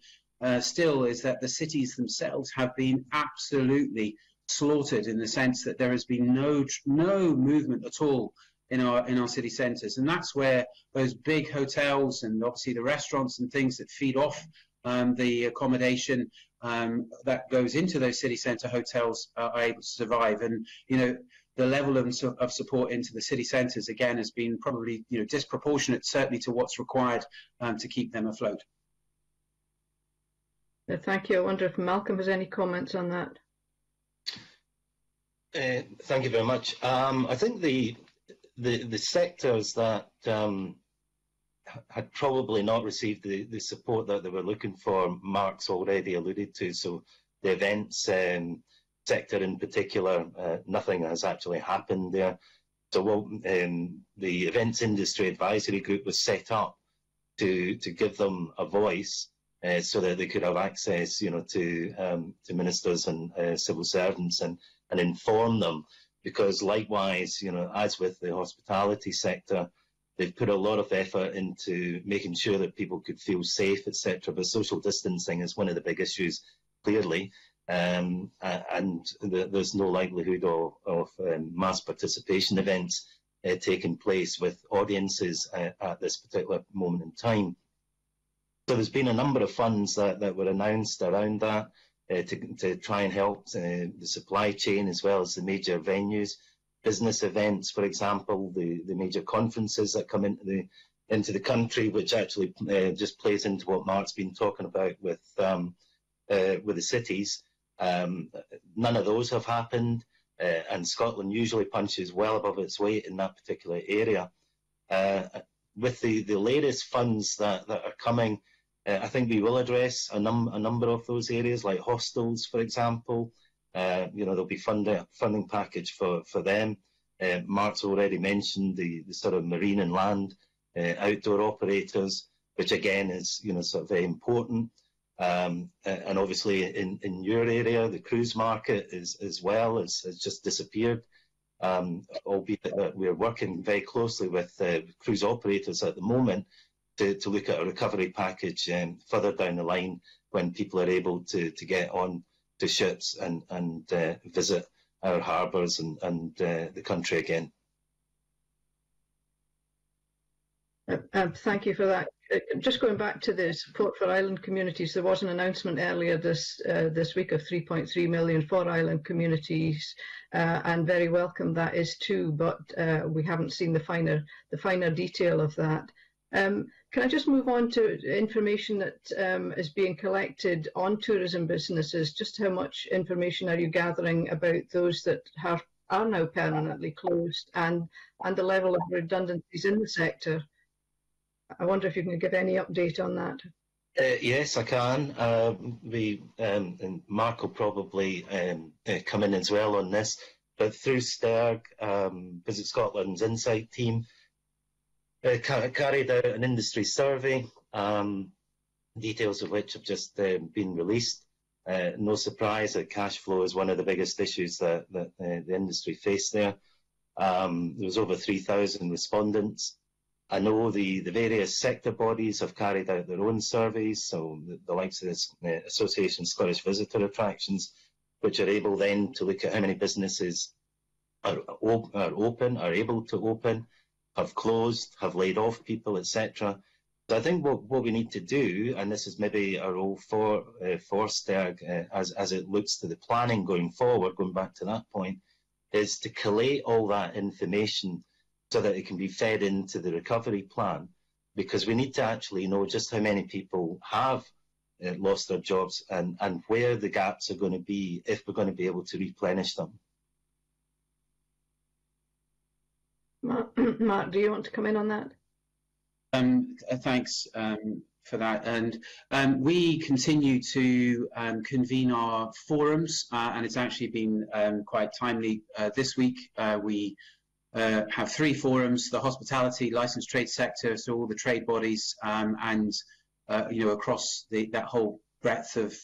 still is that the cities themselves have been absolutely slaughtered in the sense that there has been no movement at all in our city centres, and that's where those big hotels and obviously the restaurants and things that feed off the accommodation that goes into those city centre hotels are able to survive. And the level of support into the city centres again has been probably disproportionate, certainly to what's required to keep them afloat. Thank you. I wonder if Malcolm has any comments on that. Thank you very much. I think the sectors that had probably not received the support that they were looking for, Mark's already alluded to. So the events sector in particular, nothing has actually happened there. So the Events Industry Advisory Group was set up to give them a voice so that they could have access, to ministers and civil servants and inform them. Because likewise, as with the hospitality sector, they've put a lot of effort into making sure that people could feel safe, etc. But social distancing is one of the big issues, clearly, and there's no likelihood of mass participation events taking place with audiences at this particular moment in time. So there's been a number of funds that were announced around that to try and help the supply chain as well as the major venues. Business events, for example, the major conferences that come into the country, which actually just plays into what Mark's been talking about with the cities. None of those have happened, and Scotland usually punches well above its weight in that particular area. With the latest funds that are coming, I think we will address a number of those areas, like hostels, for example. There'll be funding package for them. Mark's already mentioned the sort of marine and land outdoor operators, which again is sort of very important. And obviously in your area, the cruise market as well has just disappeared. Albeit that we're working very closely with cruise operators at the moment to look at a recovery package further down the line when people are able to get on to ships and visit our harbours and the country again. Thank you for that. Just going back to the support for island communities, there was an announcement earlier this week of 3.3 million for island communities, and very welcome that is too. But we haven't seen the finer detail of that. Can I just move on to information that is being collected on tourism businesses? Just how much information are you gathering about those that are now permanently closed, and the level of redundancies in the sector? I wonder if you can give any update on that. Yes, I can. And Mark will probably come in as well on this. But through STERG, Visit Scotland's Insight team, carried out an industry survey, details of which have just been released. No surprise that cash flow is one of the biggest issues that the industry faced there. There was over 3,000 respondents. I know the various sector bodies have carried out their own surveys, so the likes of the Association of Scottish Visitor Attractions, which are able then to look at how many businesses are open, are able to open, have closed, have laid off people, etc. So I think what we need to do, and this is maybe a role for STERG as it looks to the planning going forward, going back to that point, is to collate all that information so that it can be fed into the recovery plan, because we need to actually know just how many people have lost their jobs and where the gaps are going to be if we're going to be able to replenish them. Mark, do you want to come in on that? Thanks for that. And we continue to convene our forums, and it's actually been quite timely this week. We have 3 forums: the hospitality, licensed trade sector, so all the trade bodies, and across that whole breadth of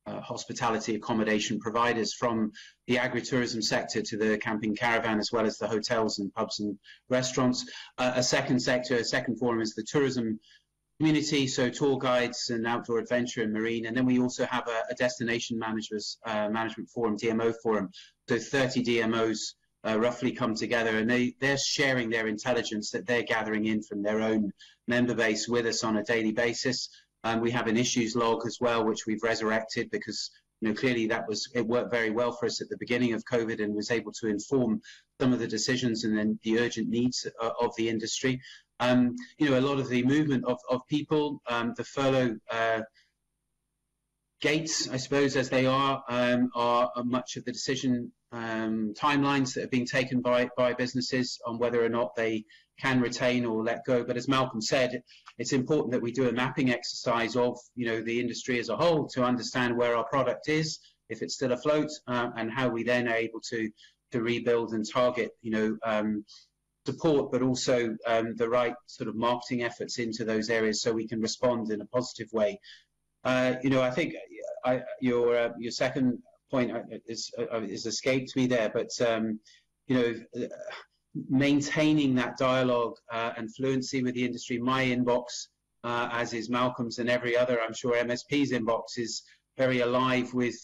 hospitality accommodation providers, from the agritourism sector to the camping caravan, as well as the hotels and pubs and restaurants. A second forum is the tourism community, so tour guides and outdoor adventure and marine. And then we also have a destination management forum, DMO forum. So 30 DMOs roughly come together, and they're sharing their intelligence that they're gathering in from their own member base with us on a daily basis. We have an issues log as well, which we've resurrected, because clearly it worked very well for us at the beginning of COVID and was able to inform some of the decisions and then the urgent needs of the industry. A lot of the movement of people, the furlough gates, I suppose, as they are much of the decision timelines that are being taken by businesses on whether or not they can retain or let go. But as Malcolm said, it's important that we do a mapping exercise of the industry as a whole to understand where our product is, if it's still afloat, and how we then are able to rebuild and target support, but also the right sort of marketing efforts into those areas so we can respond in a positive way. I think your second point is escaped me there, but maintaining that dialogue and fluency with the industry. My inbox, as is Malcolm's and every other, I'm sure, MSP's inbox, is very alive with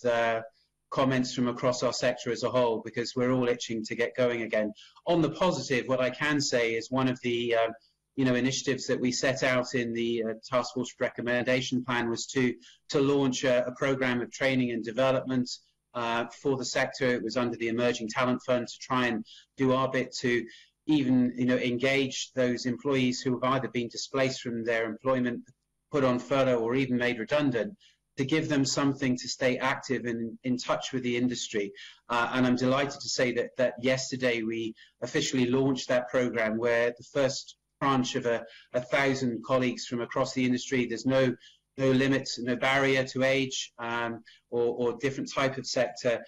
comments from across our sector as a whole, because we're all itching to get going again. On the positive, what I can say is one of the initiatives that we set out in the task force recommendation plan was to launch a program of training and development for the sector. It was under the Emerging Talent Fund, to try and do our bit to even engage those employees who have either been displaced from their employment, put on furlough, or even made redundant, to give them something to stay active and in touch with the industry. And I'm delighted to say that yesterday we officially launched that program, where the first tranche of 1,000 colleagues from across the industry, there's no limit, no barrier to age or different type of sector,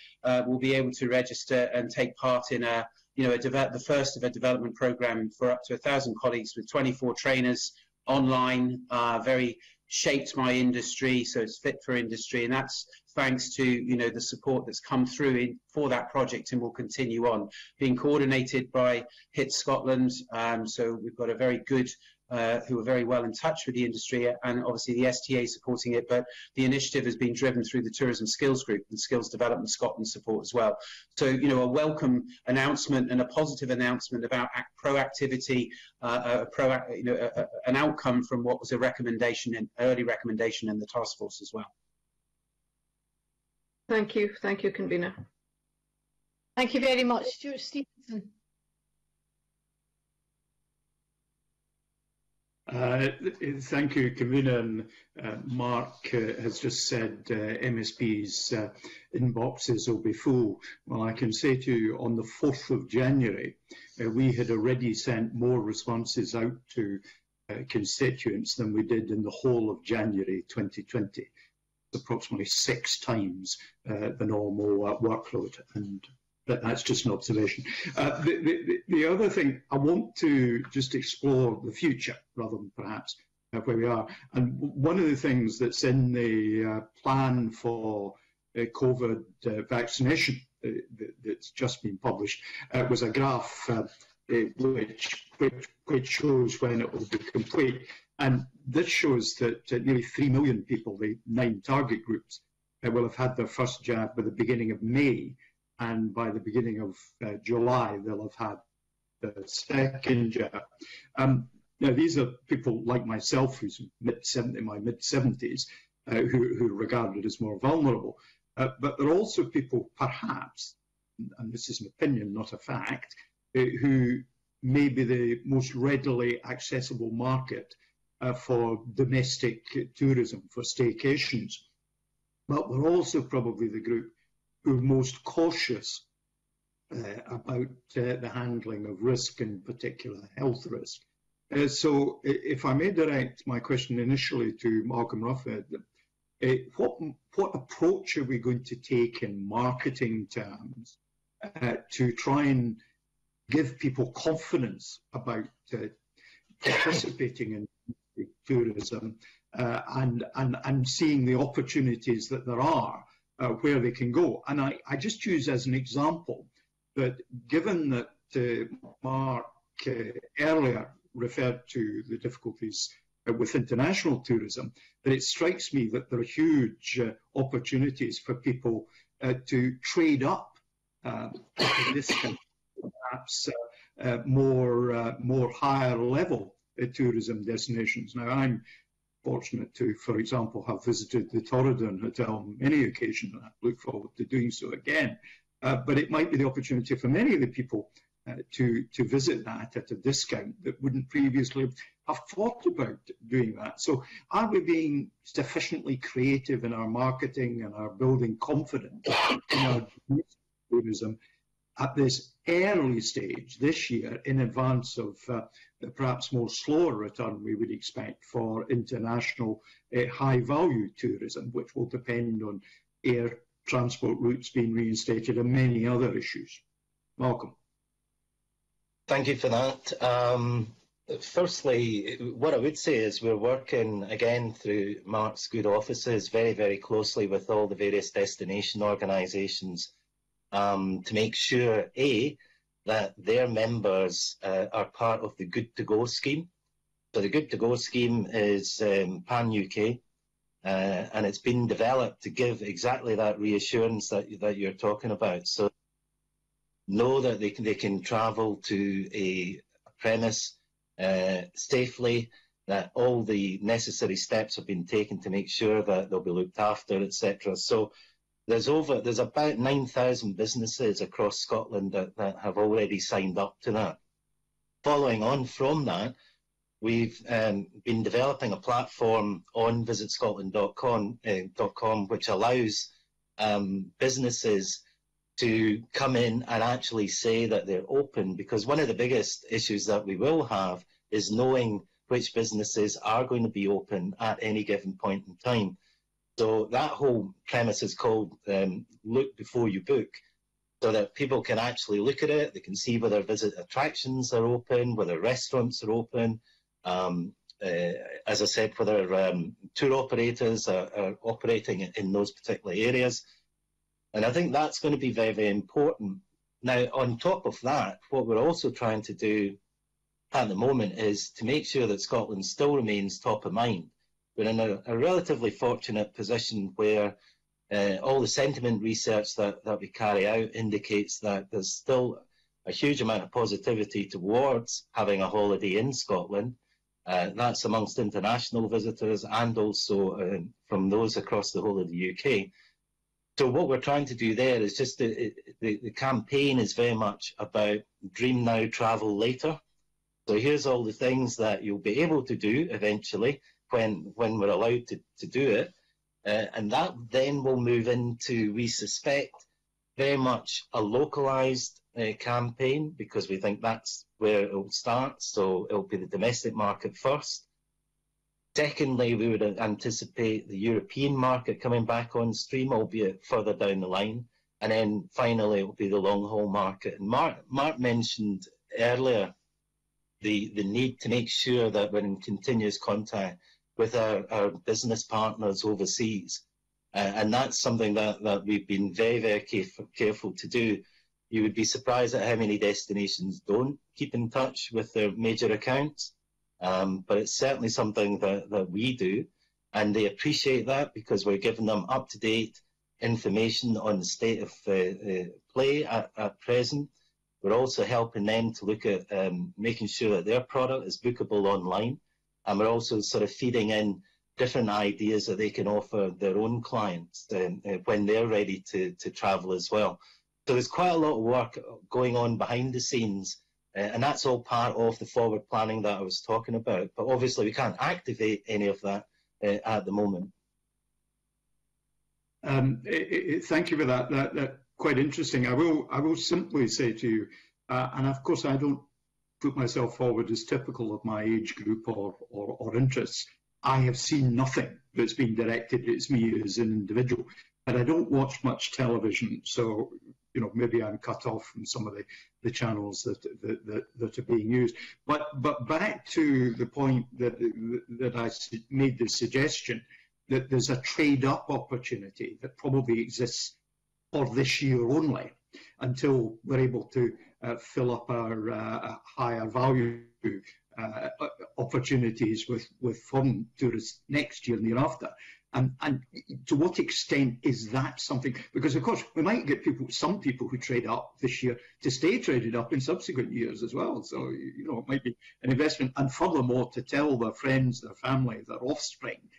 will be able to register and take part in the first of a development program for up to 1,000 colleagues, with 24 trainers online, very shaped my industry, so it's fit for industry, and that's thanks to the support that's come through for that project and will continue on, being coordinated by HIT Scotland. So we've got a very good who are very well in touch with the industry, and obviously the STA supporting it, but the initiative has been driven through the Tourism Skills Group and Skills Development Scotland support as well. So a welcome announcement and a positive announcement about proactivity, an outcome from what was a recommendation, an early recommendation in the task force as well. Thank you, convener. Thank you very much, Stuart Stevenson. Thank you, convener. And Mark has just said MSP's inboxes will be full. Well, I can say to you, on the 4th of January, we had already sent more responses out to constituents than we did in the whole of January 2020. Approximately 6 times the normal workload, and that's just an observation. The other thing, I want to just explore the future rather than perhaps where we are. And one of the things that's in the plan for COVID vaccination that's just been published was a graph which shows when it will be complete. And this shows that nearly 3 million people, the 9 target groups, will have had their first jab by the beginning of May, and by the beginning of July, they'll have had the second jab. Now, these are people like myself, who's my mid-70s, who are regarded as more vulnerable. But there are also people, perhaps, and this is an opinion, not a fact, who may be the most readily accessible market for domestic tourism, for staycations. But we're also probably the group who are most cautious about the handling of risk, in particular health risk. So if I may direct my question initially to Malcolm Roughead, what approach are we going to take in marketing terms to try and give people confidence about participating in tourism and seeing the opportunities that there are where they can go? And I just use as an example that given that Mark earlier referred to the difficulties with international tourism, that it strikes me that there are huge opportunities for people to trade up this kind of perhaps more higher level tourism destinations. Now, I'm fortunate to, for example, have visited the Torridon Hotel on many occasions, and I look forward to doing so again. But it might be the opportunity for many of the people to visit that at a discount that wouldn't previously have thought about doing that. So are we being sufficiently creative in our marketing and our building confidence in our tourism at this early stage this year in advance of the perhaps more slower return we would expect for international high-value tourism, which will depend on air transport routes being reinstated and many other issues? Malcolm. Thank you for that. Firstly, what I would say is we're working, again, through Mark's good offices, very, very closely with all the various destination organisations to make sure, A, that their members are part of the Good to Go scheme. So the Good to Go scheme is pan-UK, and it's been developed to give exactly that reassurance that you're talking about. So know that they can travel to a premise safely, that all the necessary steps have been taken to make sure that they'll be looked after, etc. So there's about 9,000 businesses across Scotland that have already signed up to that. Following on from that, we've been developing a platform on visitscotland.com which allows businesses to come in and actually say that they're open, because one of the biggest issues that we will have is knowing which businesses are going to be open at any given point in time. So that whole premise is called look before you book, so that people can actually look at it, they can see whether visit attractions are open, whether restaurants are open, as I said, whether tour operators are operating in those particular areas. And I think that's going to be very, very important. Now, on top of that, what we're also trying to do at the moment is to make sure that Scotland still remains top of mind. We're in a relatively fortunate position where all the sentiment research that we carry out indicates that there's still a huge amount of positivity towards having a holiday in Scotland. That's amongst international visitors and also from those across the whole of the UK. So what we're trying to do there is just the campaign is very much about dream now, travel later. So here's all the things that you'll be able to do eventually when we're allowed to do it. And that then will move into, we suspect, very much a localised campaign, because we think that's where it'll start. So it'll be the domestic market first. Secondly, we would anticipate the European market coming back on stream, albeit further down the line. And then finally, it will be the long-haul market. And Mark mentioned earlier the need to make sure that we're in continuous contact with our business partners overseas. And that's something that we've been very, very careful to do. You would be surprised at how many destinations don't keep in touch with their major accounts. But it's certainly something that we do, and they appreciate that because we're giving them up-to-date information on the state of play at present. We're also helping them to look at making sure that their product is bookable online, and we're also sort of feeding in different ideas that they can offer their own clients when they're ready to travel as well. So there's quite a lot of work going on behind the scenes, and that's all part of the forward planning that I was talking about. But obviously we can't activate any of that at the moment. Thank you for that. That's quite interesting. I will simply say to you, and of course I don't put myself forward as typical of my age group or interests. I have seen nothing that's been directed at me as an individual, but I don't watch much television, so maybe I'm cut off from some of the channels that are being used. But back to the point that I made the suggestion that there's a trade-up opportunity that probably exists for this year only, until we're able to fill up our higher value opportunities with foreign tourists next year and the year after. And to what extent is that something? Because of course we might get some people who trade up this year to stay traded up in subsequent years as well. So it might be an investment, and furthermore to tell their friends, their family, their offspring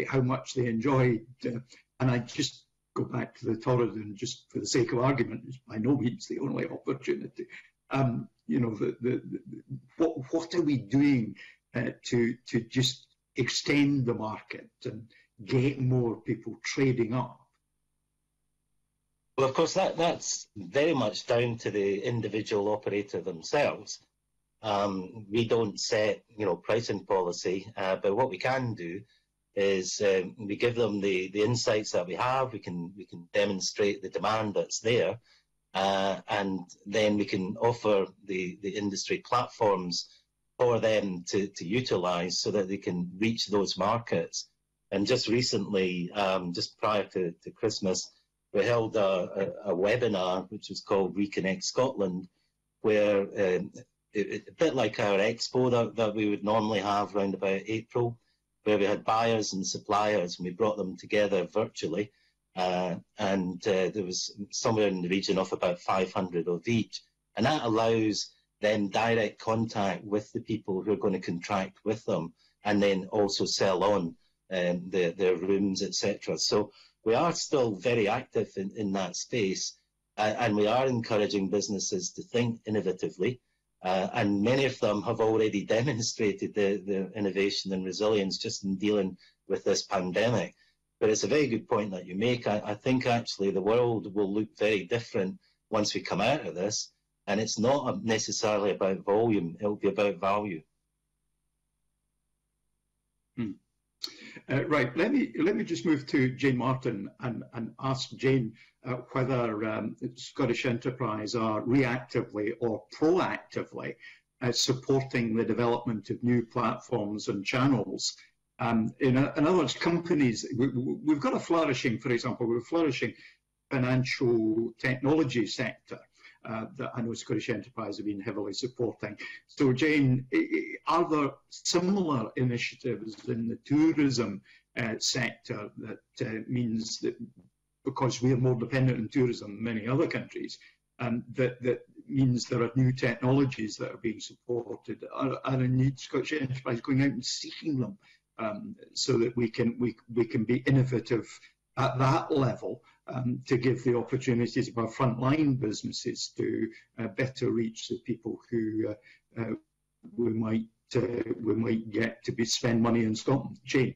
how much they enjoyed. And I just go back to the Torridon, just for the sake of argument, is by no means the only opportunity. What are we doing to just extend the market and get more people trading up? Well, of course, that's very much down to the individual operator themselves. We don't set, pricing policy, but what we can do is we give them the insights that we have. We can demonstrate the demand that's there, and then we can offer the industry platforms for them to utilise so that they can reach those markets. And just recently, just prior to Christmas, we held a webinar which was called Reconnect Scotland, where a bit like our expo that we would normally have around about April, where we had buyers and suppliers, and we brought them together virtually, and there was somewhere in the region of about 500 of each, and that allows them direct contact with the people who are going to contract with them, and then also sell on their rooms, etc. So we are still very active in that space, and we are encouraging businesses to think innovatively. And many of them have already demonstrated their innovation and resilience just in dealing with this pandemic. But it's a very good point that you make. I think actually the world will look very different once we come out of this, and it's not necessarily about volume, it'll be about value. Right, let me just move to Jane Martin and ask Jane whether Scottish Enterprise are reactively or proactively supporting the development of new platforms and channels. In other words, companies, we've got a flourishing, for example, we're a flourishing financial technology sector that I know Scottish Enterprise have been heavily supporting. So Jane, are there similar initiatives in the tourism sector that means that, because we are more dependent on tourism than many other countries, that means there are new technologies that are being supported? Are indeed Scottish Enterprise going out and seeking them so that we can be innovative at that level, to give the opportunities of our frontline businesses to better reach the people who we might get to spend money in Scotland? Jane?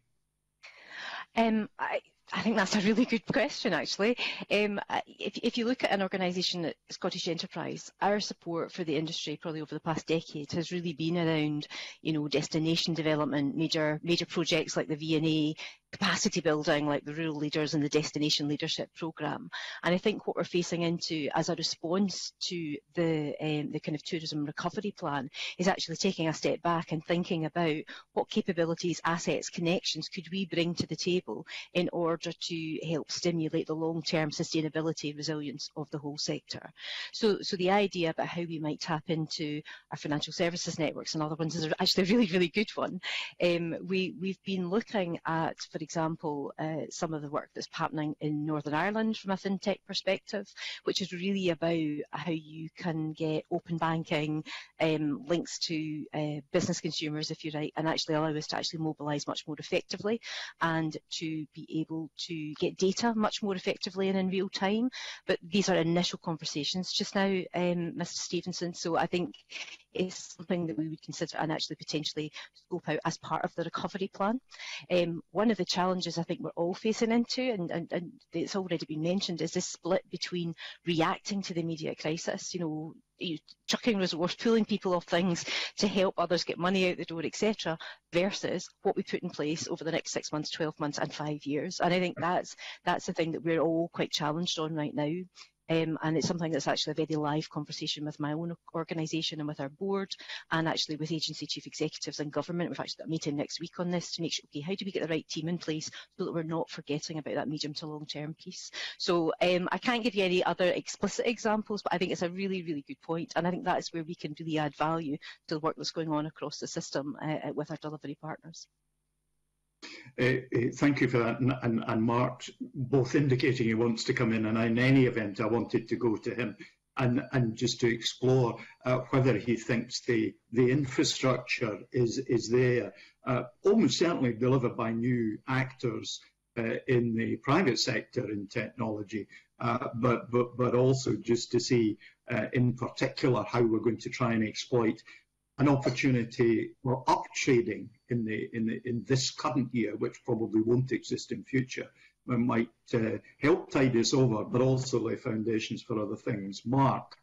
I think that's a really good question, actually. If you look at an organisation like Scottish Enterprise, our support for the industry probably over the past decade has really been around, destination development, major projects like the V&A, capacity building, like the Rural Leaders and the Destination Leadership Programme. And I think what we're facing into as a response to the kind of tourism recovery plan is actually taking a step back and thinking about what capabilities, assets, connections could we bring to the table in order to help stimulate the long-term sustainability and resilience of the whole sector. So the idea about how we might tap into our financial services networks and other ones is actually a really, really good one. We've been looking at, for example, some of the work that's happening in Northern Ireland from a fintech perspective, which is really about how you can get open banking, links to business consumers, if you like, and actually allow us to actually mobilise much more effectively and to be able to get data much more effectively and in real time. But these are initial conversations just now, Mr. Stevenson, so I think it's something that we would consider and actually potentially scope out as part of the recovery plan. One of the challenges I think we're all facing into, and it's already been mentioned, is this split between reacting to the immediate crisis, chucking resource, pulling people off things to help others get money out the door, etc., versus what we put in place over the next 6 months, 12 months and 5 years. And I think that's the thing that we're all quite challenged on right now. And it's something that's actually a very live conversation with my own organisation and with our board, and actually with agency chief executives and government. We've actually got a meeting next week on this to make sure, okay, how do we get the right team in place so that we're not forgetting about that medium to long term piece. So I can't give you any other explicit examples, but I think it's a really, really good point, and I think that's where we can really add value to the work that's going on across the system with our delivery partners. Thank you for that, and Mark both indicating he wants to come in, and in any event I wanted to go to him and just to explore whether he thinks the infrastructure is there, almost certainly delivered by new actors in the private sector in technology, but also just to see in particular how we're going to try and exploit an opportunity for up trading in this current year, which probably won't exist in future, might help tide us over, but also lay foundations for other things. Mark.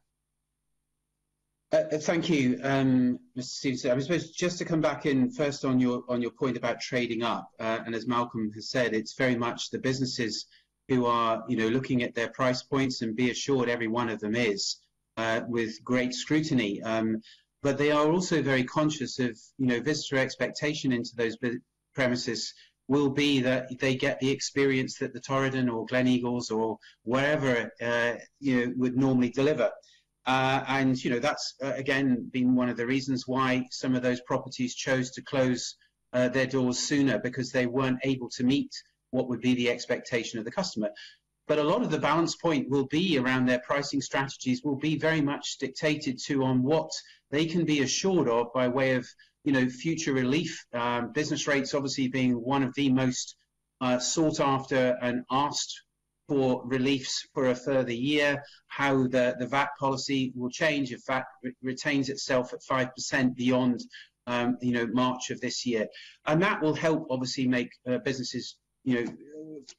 Thank you, Mr. Stevenson. I suppose just to come back in first on your point about trading up, and as Malcolm has said, it's very much the businesses who are looking at their price points, and be assured every one of them is with great scrutiny. But they are also very conscious of, visitor expectation into those premises will be that they get the experience that the Torridon or Gleneagles or wherever would normally deliver. And that's again been one of the reasons why some of those properties chose to close their doors sooner, because they weren't able to meet what would be the expectation of the customer. But a lot of the balance point will be around their pricing strategies, will be very much dictated to on what they can be assured of by way of future relief. Business rates obviously being one of the most sought after and asked for reliefs for a further year, how the VAT policy will change if VAT retains itself at 5% beyond March of this year. And that will help obviously make businesses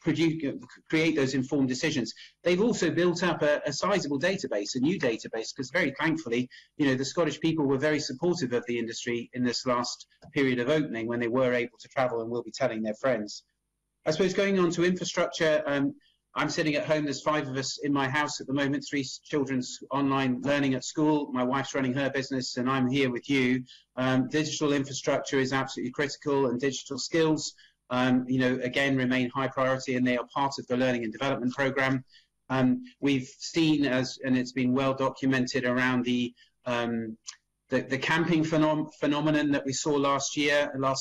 create those informed decisions. They've also built up a sizable database, a new database, because very thankfully, the Scottish people were very supportive of the industry in this last period of opening when they were able to travel and will be telling their friends. I suppose going on to infrastructure, I'm sitting at home, there's 5 of us in my house at the moment, 3 children's online learning at school, my wife's running her business, and I'm here with you. Digital infrastructure is absolutely critical, and digital skills again, remain high priority, and they are part of the learning and development programme. We've seen, and it's been well documented around the camping phenomenon that we saw last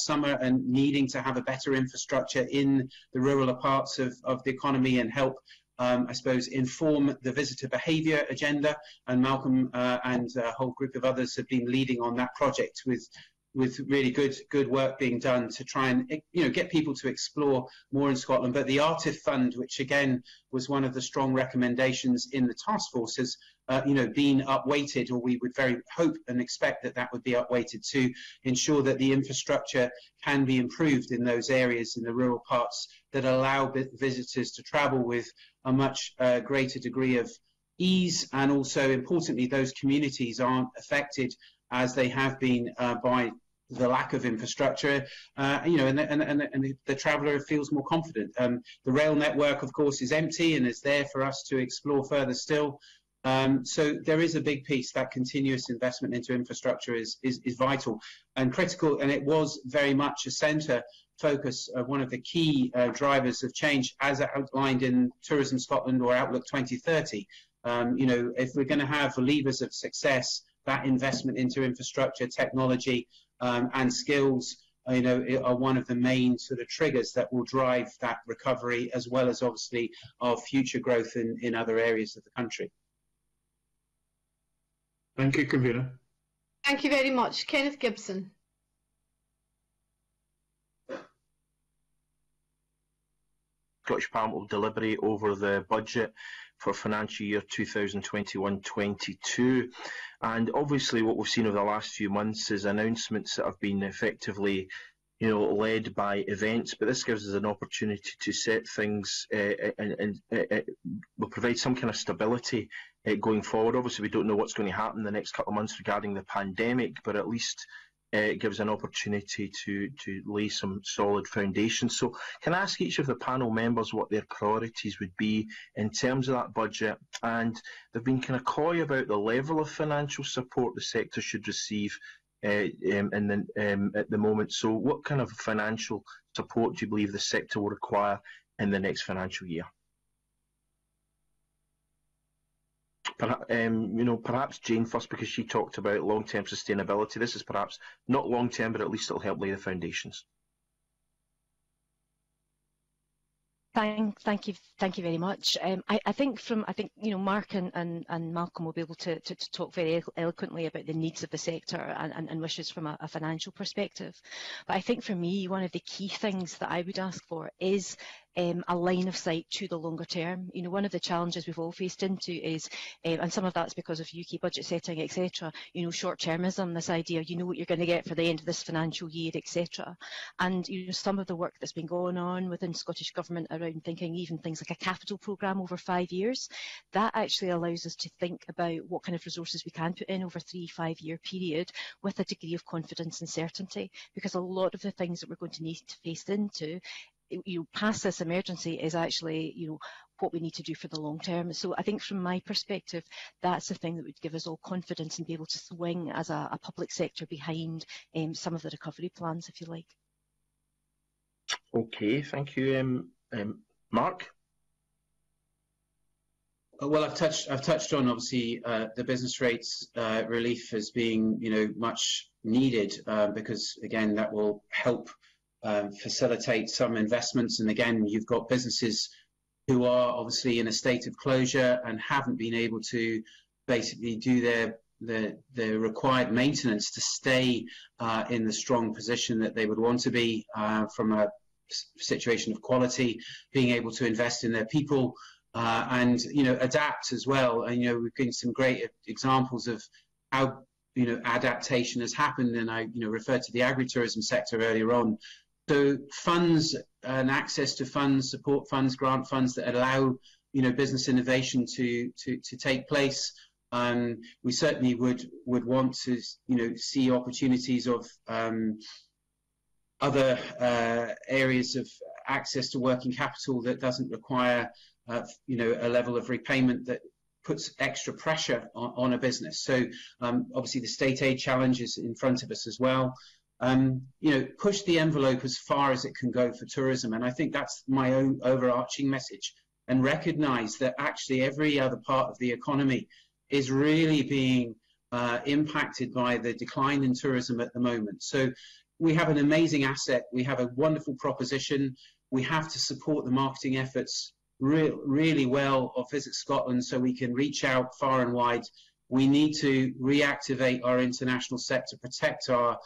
summer, and needing to have a better infrastructure in the rural parts of the economy and help, I suppose, inform the visitor behaviour agenda. And Malcolm and a whole group of others have been leading on that project with really good work being done to try and get people to explore more in Scotland. But the ARTIF fund, which again was one of the strong recommendations in the task force, has been upweighted, or we would very hope and expect that would be upweighted to ensure that the infrastructure can be improved in those areas in the rural parts that allow visitors to travel with a much greater degree of ease, and also importantly those communities aren't affected as they have been by the lack of infrastructure, you know, and the traveller feels more confident. The rail network, of course, is empty and is there for us to explore further still. So there is a big piece. That continuous investment into infrastructure is vital and critical, and it was very much a centre focus of one of the key drivers of change, as outlined in Tourism Scotland or Outlook 2030. You know, if we're going to have levers of success, that investment into infrastructure, technology, and skills, you know, are one of the main sort of triggers that will drive that recovery, as well as obviously our future growth in other areas of the country. Thank you, Convener. Thank you very much. Kenneth Gibson. Scottish Parliament will deliberate over the budget for financial year 2021-22, and obviously what we've seen over the last few months is announcements that have been effectively, you know, led by events, but this gives us an opportunity to set things and will provide some kind of stability going forward. Obviously we don't know what's going to happen in the next couple of months regarding the pandemic, but at least it gives an opportunity to lay some solid foundations. So can I ask each of the panel members what their priorities would be in terms of that budget? And they've been kind of coy about the level of financial support the sector should receive at the moment. So what kind of financial support do you believe the sector will require in the next financial year? You know, perhaps Jane first, because she talked about long-term sustainability. This is perhaps not long-term, but at least it'll help lay the foundations. Thank you very much. I think you know, Mark and Malcolm will be able to talk very eloquently about the needs of the sector and wishes from a financial perspective. But I think for me, one of the key things that I would ask for is a line of sight to the longer term. You know, one of the challenges we've all faced into is, and some of that's because of UK budget setting, etc., you know, short-termism, this idea, you know what you're going to get for the end of this financial year, etc. And, you know, some of the work that's been going on within Scottish Government around thinking even things like a capital programme over 5 years, that actually allows us to think about what kind of resources we can put in over a 3-5 year period with a degree of confidence and certainty, because a lot of the things that we're going to need to face into, you know, past this emergency is actually, you know, what we need to do for the long term. So I think from my perspective, that's the thing that would give us all confidence and be able to swing as a public sector behind some of the recovery plans, if you like. Okay, thank you. Mark? Well, I've touched on obviously the business rates relief as being, you know, much needed because again that will help facilitate some investments. And again, you've got businesses who are obviously in a state of closure and haven't been able to basically do their required maintenance to stay in the strong position that they would want to be from a situation of quality, being able to invest in their people and, you know, adapt as well. And, you know, we've given some great examples of how, you know, adaptation has happened. And I, you know, referred to the agritourism sector earlier on. So funds and access to funds, support funds, grant funds that allow, you know, business innovation to take place. We certainly would want to, you know, see opportunities of other areas of access to working capital that doesn't require, you know, a level of repayment that puts extra pressure on a business. So obviously the state aid challenge is in front of us as well. You know, push the envelope as far as it can go for tourism. And I think that's my own overarching message, and recognise that actually every other part of the economy is really being impacted by the decline in tourism at the moment. So we have an amazing asset. We have a wonderful proposition. We have to support the marketing efforts really well of Visit Scotland so we can reach out far and wide. We need to reactivate our international sector, protect our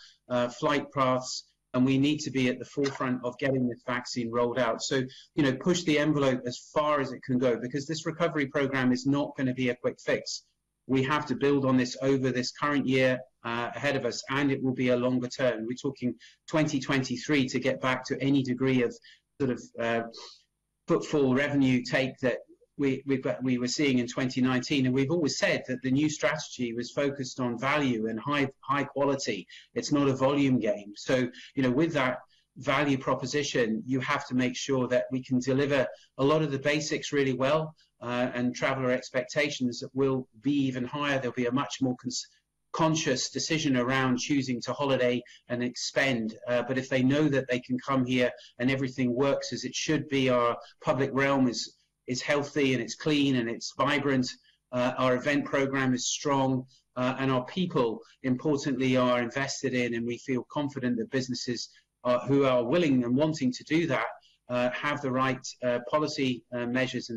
flight paths, and we need to be at the forefront of getting this vaccine rolled out. So, you know, push the envelope as far as it can go, because this recovery program is not going to be a quick fix. We have to build on this over this current year ahead of us, and it will be a longer term. We're talking 2023 to get back to any degree of sort of footfall revenue take that we were seeing in 2019, and we've always said that the new strategy was focused on value and high quality. It's not a volume game. So, you know, with that value proposition, you have to make sure that we can deliver a lot of the basics really well, and traveller expectations will be even higher. There'll be a much more conscious decision around choosing to holiday and expend, but if they know that they can come here and everything works as it should be, our public realm is healthy and it's clean and it's vibrant, our event program is strong, and our people, importantly, are invested in, and we feel confident that businesses who are willing and wanting to do that have the right policy measures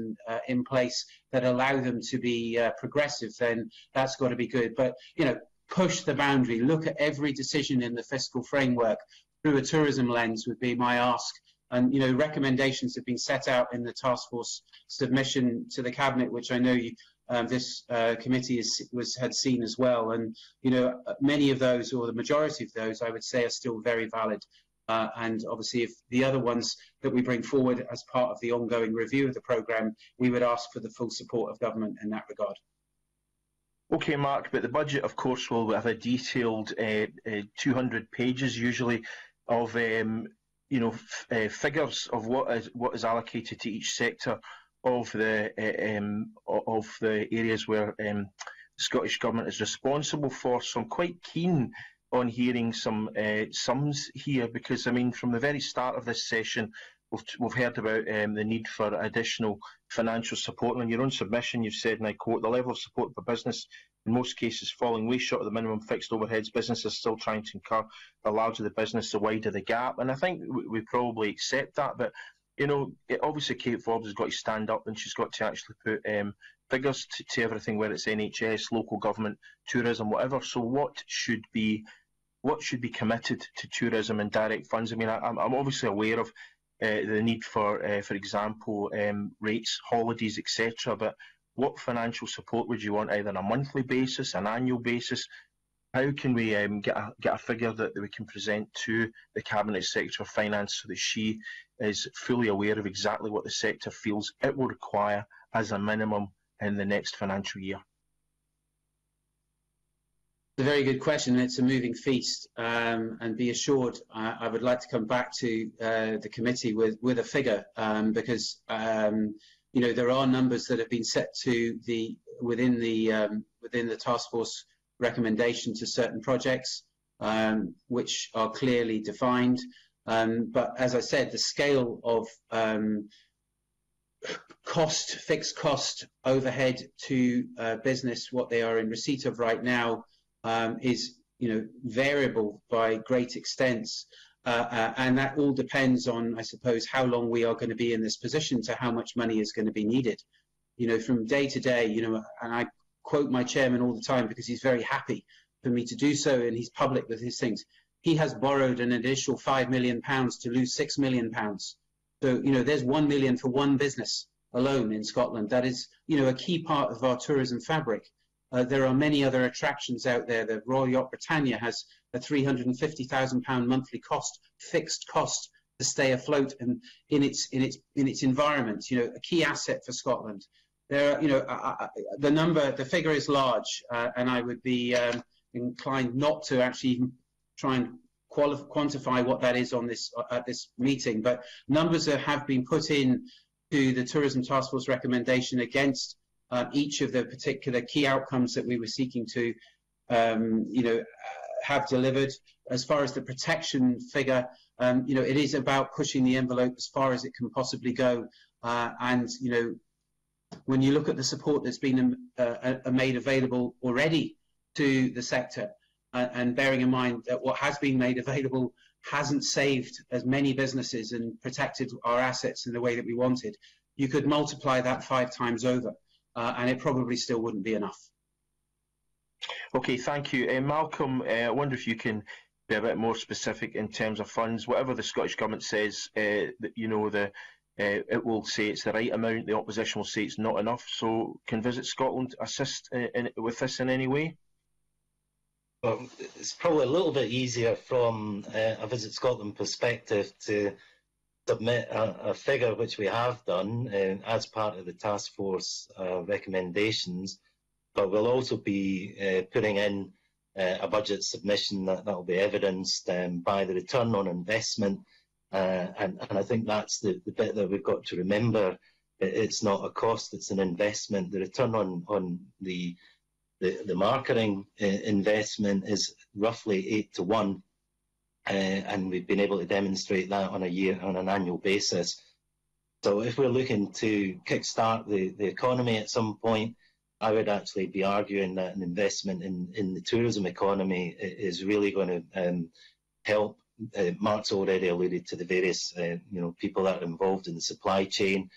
in place that allow them to be progressive, then that's got to be good. But, you know, push the boundary, look at every decision in the fiscal framework through a tourism lens would be my ask. And, you know, recommendations have been set out in the task force submission to the Cabinet, which I know this committee had seen as well. And, you know, many of those, or the majority of those, I would say are still very valid. And obviously, if the other ones that we bring forward as part of the ongoing review of the programme, we would ask for the full support of government in that regard. Okay, Mark, but the budget, of course, will have a detailed 200 pages usually of figures of what is allocated to each sector of the areas where the Scottish Government is responsible for. So I'm quite keen on hearing some sums here, because, I mean, from the very start of this session, we've heard about the need for additional financial support. And in your own submission, you've said, and I quote, "The level of support for business in most cases falling way short of the minimum fixed overheads. Businesses still trying to incur. The larger the business, the wider the gap." And I think we probably accept that. But, you know, obviously Kate Forbes has got to stand up, and she's got to actually put figures to everything, whether it's NHS, local government, tourism, whatever. So what should be committed to tourism and direct funds? I mean, I'm obviously aware of the need for example, rates, holidays, etc. But what financial support would you want, either on a monthly basis, an annual basis? How can we get a figure that we can present to the Cabinet Secretary of Finance so that she is fully aware of exactly what the sector feels it will require as a minimum in the next financial year? It's a very good question. It's a moving feast, and be assured I would like to come back to the committee with a figure, because you know, there are numbers that have been set to within the task force recommendation to certain projects, which are clearly defined. But as I said, the scale of fixed cost overhead to business, what they are in receipt of right now, is, you know, variable by great extents, and that all depends on, I suppose, how long we are going to be in this position to how much money is going to be needed. You know, from day to day, you know, and I quote my chairman all the time because he's very happy for me to do so, and he's public with his things. He has borrowed an additional £5 million to lose £6 million. So, you know, there's 1 million for one business alone in Scotland. That is, you know, a key part of our tourism fabric. There are many other attractions out there. The Royal Yacht Britannia has a £350,000 monthly fixed cost to stay afloat and in its environment. You know, a key asset for Scotland. There are, you know, the figure is large, and I would be inclined not to actually even try and quantify what that is at this meeting. But numbers have been put in to the Tourism Task Force recommendation against each of the particular key outcomes that we were seeking to, you know, have delivered. As far as the protection figure, you know, it is about pushing the envelope as far as it can possibly go. And, you know, when you look at the support that's been made available already to the sector, and bearing in mind that what has been made available hasn't saved as many businesses and protected our assets in the way that we wanted, you could multiply that 5 times over. And it probably still wouldn't be enough. Okay, thank you. Malcolm, I wonder if you can be a bit more specific in terms of funds. Whatever the Scottish Government says, that, you know, it will say it's the right amount, the opposition will say it's not enough. So can Visit Scotland assist with this in any way? Well, it's probably a little bit easier from a Visit Scotland perspective to submit a figure, which we have done as part of the task force recommendations, but we'll also be putting in a budget submission that will be evidenced by the return on investment, and I think that's the bit that we've got to remember. It's not a cost, it's an investment. The return on the marketing investment is roughly 8 to 1, and we've been able to demonstrate that on an annual basis. So if we're looking to kickstart the economy at some point, I would actually be arguing that an investment in the tourism economy is really going to help. Mark's already alluded to the various people that are involved in the supply chain,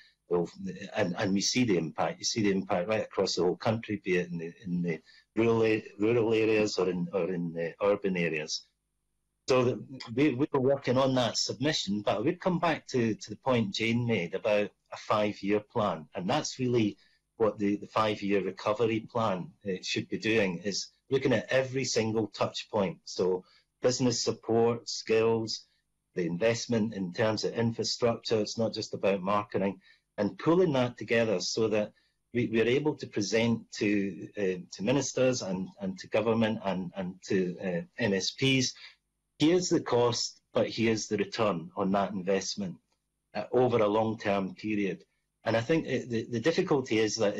and we see the impact. You see the impact right across the whole country, be it in the rural areas or in the urban areas. So we were working on that submission, but I would come back to the point Jane made about a 5-year plan, and that's really what the 5-year recovery plan should be doing, is looking at every single touch point. So business support, skills, the investment in terms of infrastructure, it's not just about marketing, and pulling that together so that we are able to present to ministers and to government and to MSPs, here's the cost, but here's the return on that investment over a long-term period. And I think the difficulty is that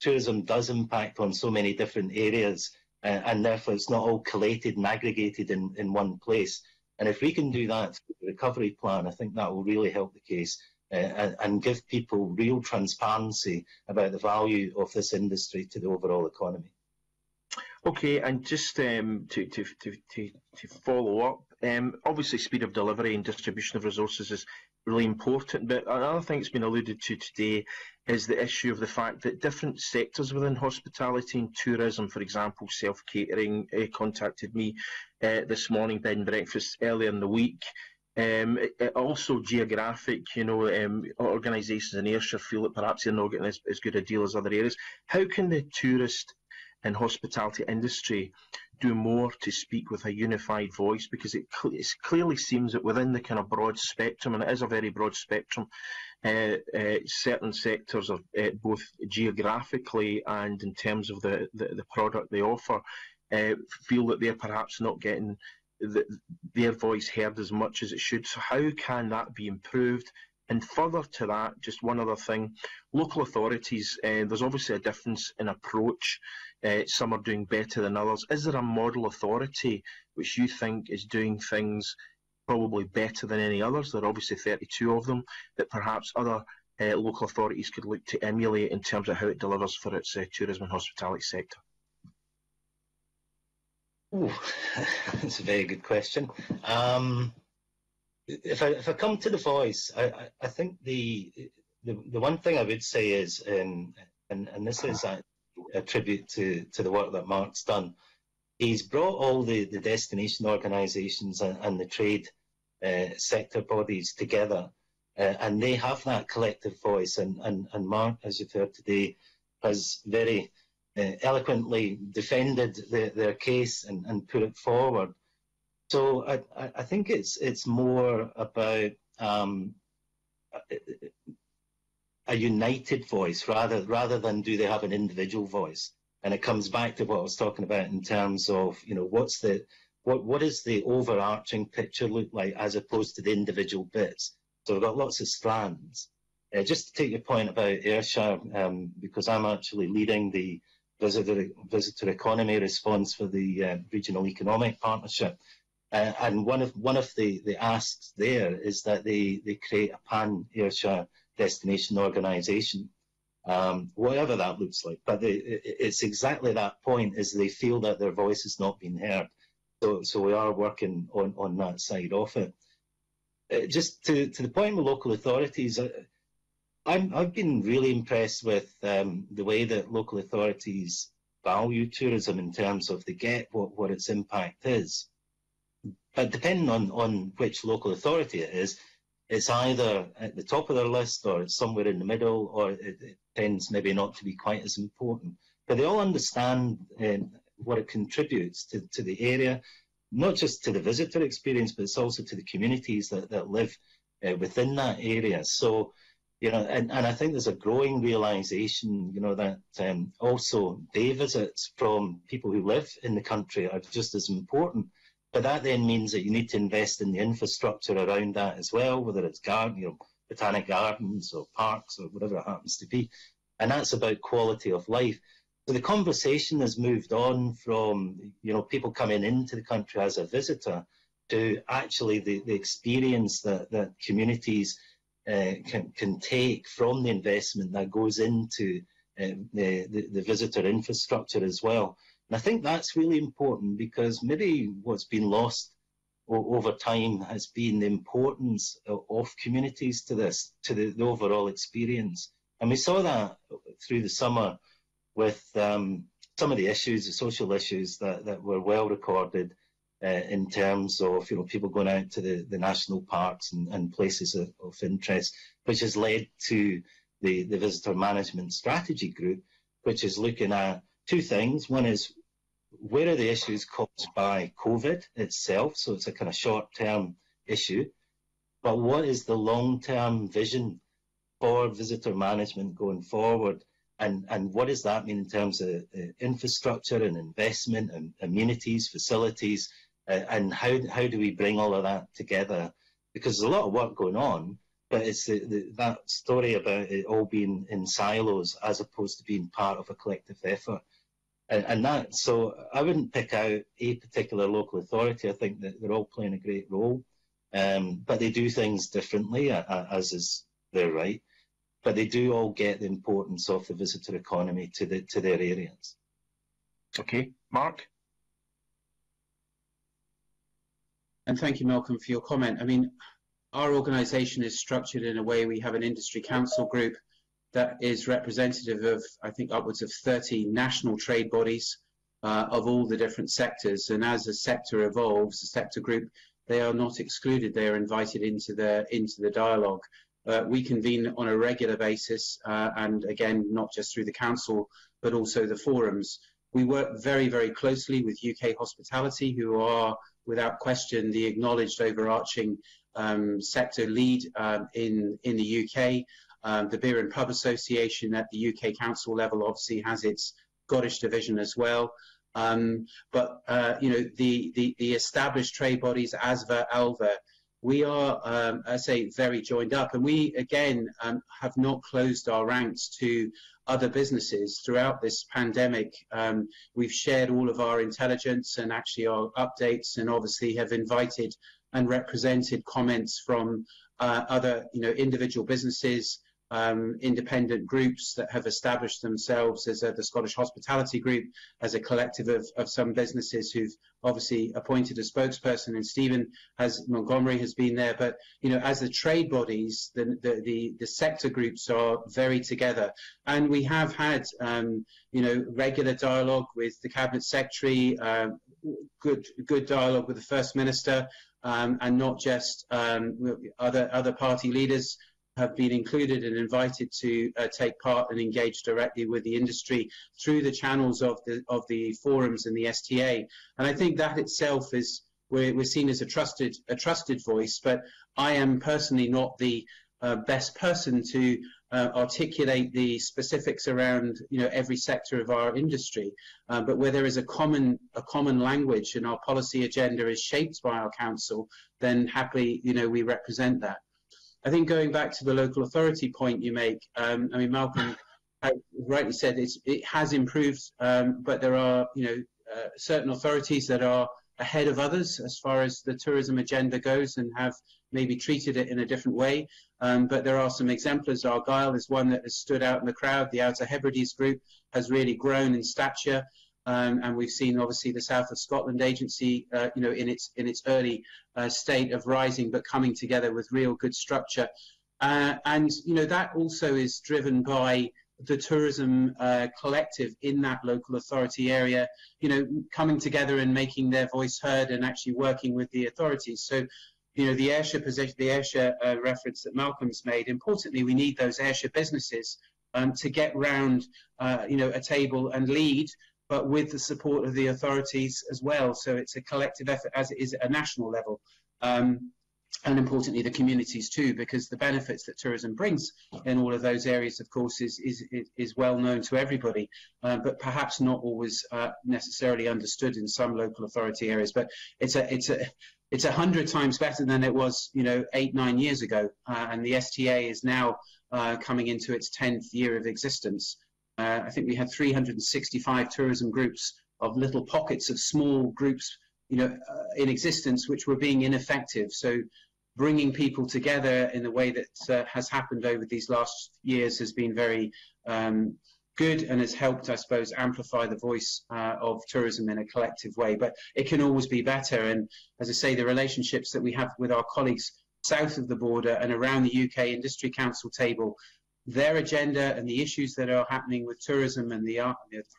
tourism does impact on so many different areas, and therefore it's not all collated and aggregated in one place. And if we can do that through the recovery plan, I think that will really help the case and give people real transparency about the value of this industry to the overall economy. Okay, and just to follow up, obviously speed of delivery and distribution of resources is really important, but another thing that's been alluded to today is the issue of the fact that different sectors within hospitality and tourism, for example, self-catering, contacted me this morning, bed and breakfast earlier in the week. Also geographic, organisations in Ayrshire feel that perhaps they're not getting as good a deal as other areas. How can the tourist and hospitality industry do more to speak with a unified voice? Because it clearly seems that within the kind of broad spectrum, and it is a very broad spectrum, certain sectors are both geographically and in terms of the product they offer, feel that they're perhaps not getting their voice heard as much as it should. So how can that be improved? And further to that, just one other thing, local authorities, there's obviously a difference in approach. Some are doing better than others. Is there a model authority which you think is doing things probably better than any others? There are obviously 32 of them that perhaps other local authorities could look to emulate in terms of how it delivers for its tourism and hospitality sector. Ooh, that's a very good question. If I come to the voice, I think the one thing I would say is, and this is a tribute to the work that Mark's done, he's brought all the destination organisations and the trade sector bodies together, and they have that collective voice, and Mark, as you've heard today, has very eloquently defended their case and put it forward. So I think it's more about a united voice rather than do they have an individual voice. And it comes back to what I was talking about in terms of, what does the overarching picture look like as opposed to the individual bits. So we've got lots of strands. Just to take your point about Ayrshire, because I'm actually leading the visitor economy response for the Regional Economic Partnership. And one of the asks there is that they create a pan-Ayrshire destination organisation, whatever that looks like. But it's exactly that point, is they feel that their voice is not being heard. So we are working on that side of it. Just to the point with local authorities, I've been really impressed with the way that local authorities value tourism in terms of they get what its impact is. But depending on which local authority it is, it's either at the top of their list or it's somewhere in the middle, or it tends maybe not to be quite as important. But they all understand what it contributes to the area, not just to the visitor experience, but it's also to the communities that live within that area. So, you know, and I think there's a growing realisation, you know, that also day visits from people who live in the country are just as important. But that then means that you need to invest in the infrastructure around that as well, whether it's botanic gardens or parks or whatever it happens to be. And that's about quality of life. So the conversation has moved on from, you know, people coming into the country as a visitor to actually the experience that communities can take from the investment that goes into the visitor infrastructure as well. And I think that's really important, because maybe what's been lost over time has been the importance of communities to this, to the overall experience. And we saw that through the summer with some of the issues, the social issues that were well recorded in terms of, you know, people going out to the national parks and places of interest, which has led to the Visitor Management Strategy Group, which is looking at two things. One is, where are the issues caused by COVID itself? So it's a kind of short-term issue. But what is the long-term vision for visitor management going forward? And what does that mean in terms of infrastructure and investment and amenities, facilities, and how do we bring all of that together? Because there's a lot of work going on, but it's that story about it all being in silos as opposed to being part of a collective effort. And that, so I wouldn't pick out a particular local authority. I think that they're all playing a great role, but they do things differently, as is their right. But they do all get the importance of the visitor economy to their areas. Okay, Mark? And thank you, Malcolm, for your comment. I mean, our organisation is structured in a way, we have an industry council group that is representative of, I think, upwards of 30 national trade bodies of all the different sectors. And as a sector evolves, the sector group, they are not excluded. They are invited into the dialogue. We convene on a regular basis, and again, not just through the council, but also the forums. We work very, very closely with UK Hospitality, who are, without question, the acknowledged overarching sector lead in the UK. The Beer and Pub Association at the UK Council level obviously has its Scottish division as well. But you know, the established trade bodies, ASVA, ALVA, we are, I say, very joined up, and we again have not closed our ranks to other businesses throughout this pandemic. We've shared all of our intelligence and actually our updates, and obviously have invited and represented comments from other, you know, individual businesses, independent groups that have established themselves as the Scottish Hospitality Group, as a collective of some businesses who've obviously appointed a spokesperson, and Stephen Montgomery has been there. But, you know, as the trade bodies, the sector groups are very together, and we have had you know, regular dialogue with the Cabinet Secretary, good dialogue with the First Minister, and not just other party leaders have been included and invited to take part and engage directly with the industry through the channels of the forums and the STA. And I think that itself is, we're seen as a trusted voice, but I am personally not the best person to articulate the specifics around, you know, every sector of our industry. But where there is a common language and our policy agenda is shaped by our council, then happily, you know, we represent that. I think going back to the local authority point you make, I mean, Malcolm rightly said it has improved, but there are, you know, certain authorities that are ahead of others as far as the tourism agenda goes and have maybe treated it in a different way. But there are some exemplars. Argyll is one that has stood out in the crowd. The Outer Hebrides group has really grown in stature. And we've seen obviously the South of Scotland Agency, you know, in its early state of rising, but coming together with real good structure. And you know, that also is driven by the tourism collective in that local authority area, you know, coming together and making their voice heard and actually working with the authorities. So, you know, the Ayrshire position, the Ayrshire reference that Malcolm's made. Importantly, we need those Ayrshire businesses to get round, you know, a table and lead, but with the support of the authorities as well. So it's a collective effort, as it is at a national level. and importantly the communities too, because the benefits that tourism brings in all of those areas, of course, is well known to everybody, but perhaps not always necessarily understood in some local authority areas. But it's 100 times better than it was, 8-9 years ago, and the STA is now coming into its 10th year of existence. I think we had 365 tourism groups of little pockets of small groups, in existence, which were being ineffective. So bringing people together in the way that has happened over these last years has been very good, and has helped, I suppose, amplify the voice of tourism in a collective way. But it can always be better. And as I say, the relationships that we have with our colleagues south of the border and around the UK Industry Council table, their agenda and the issues that are happening with tourism and the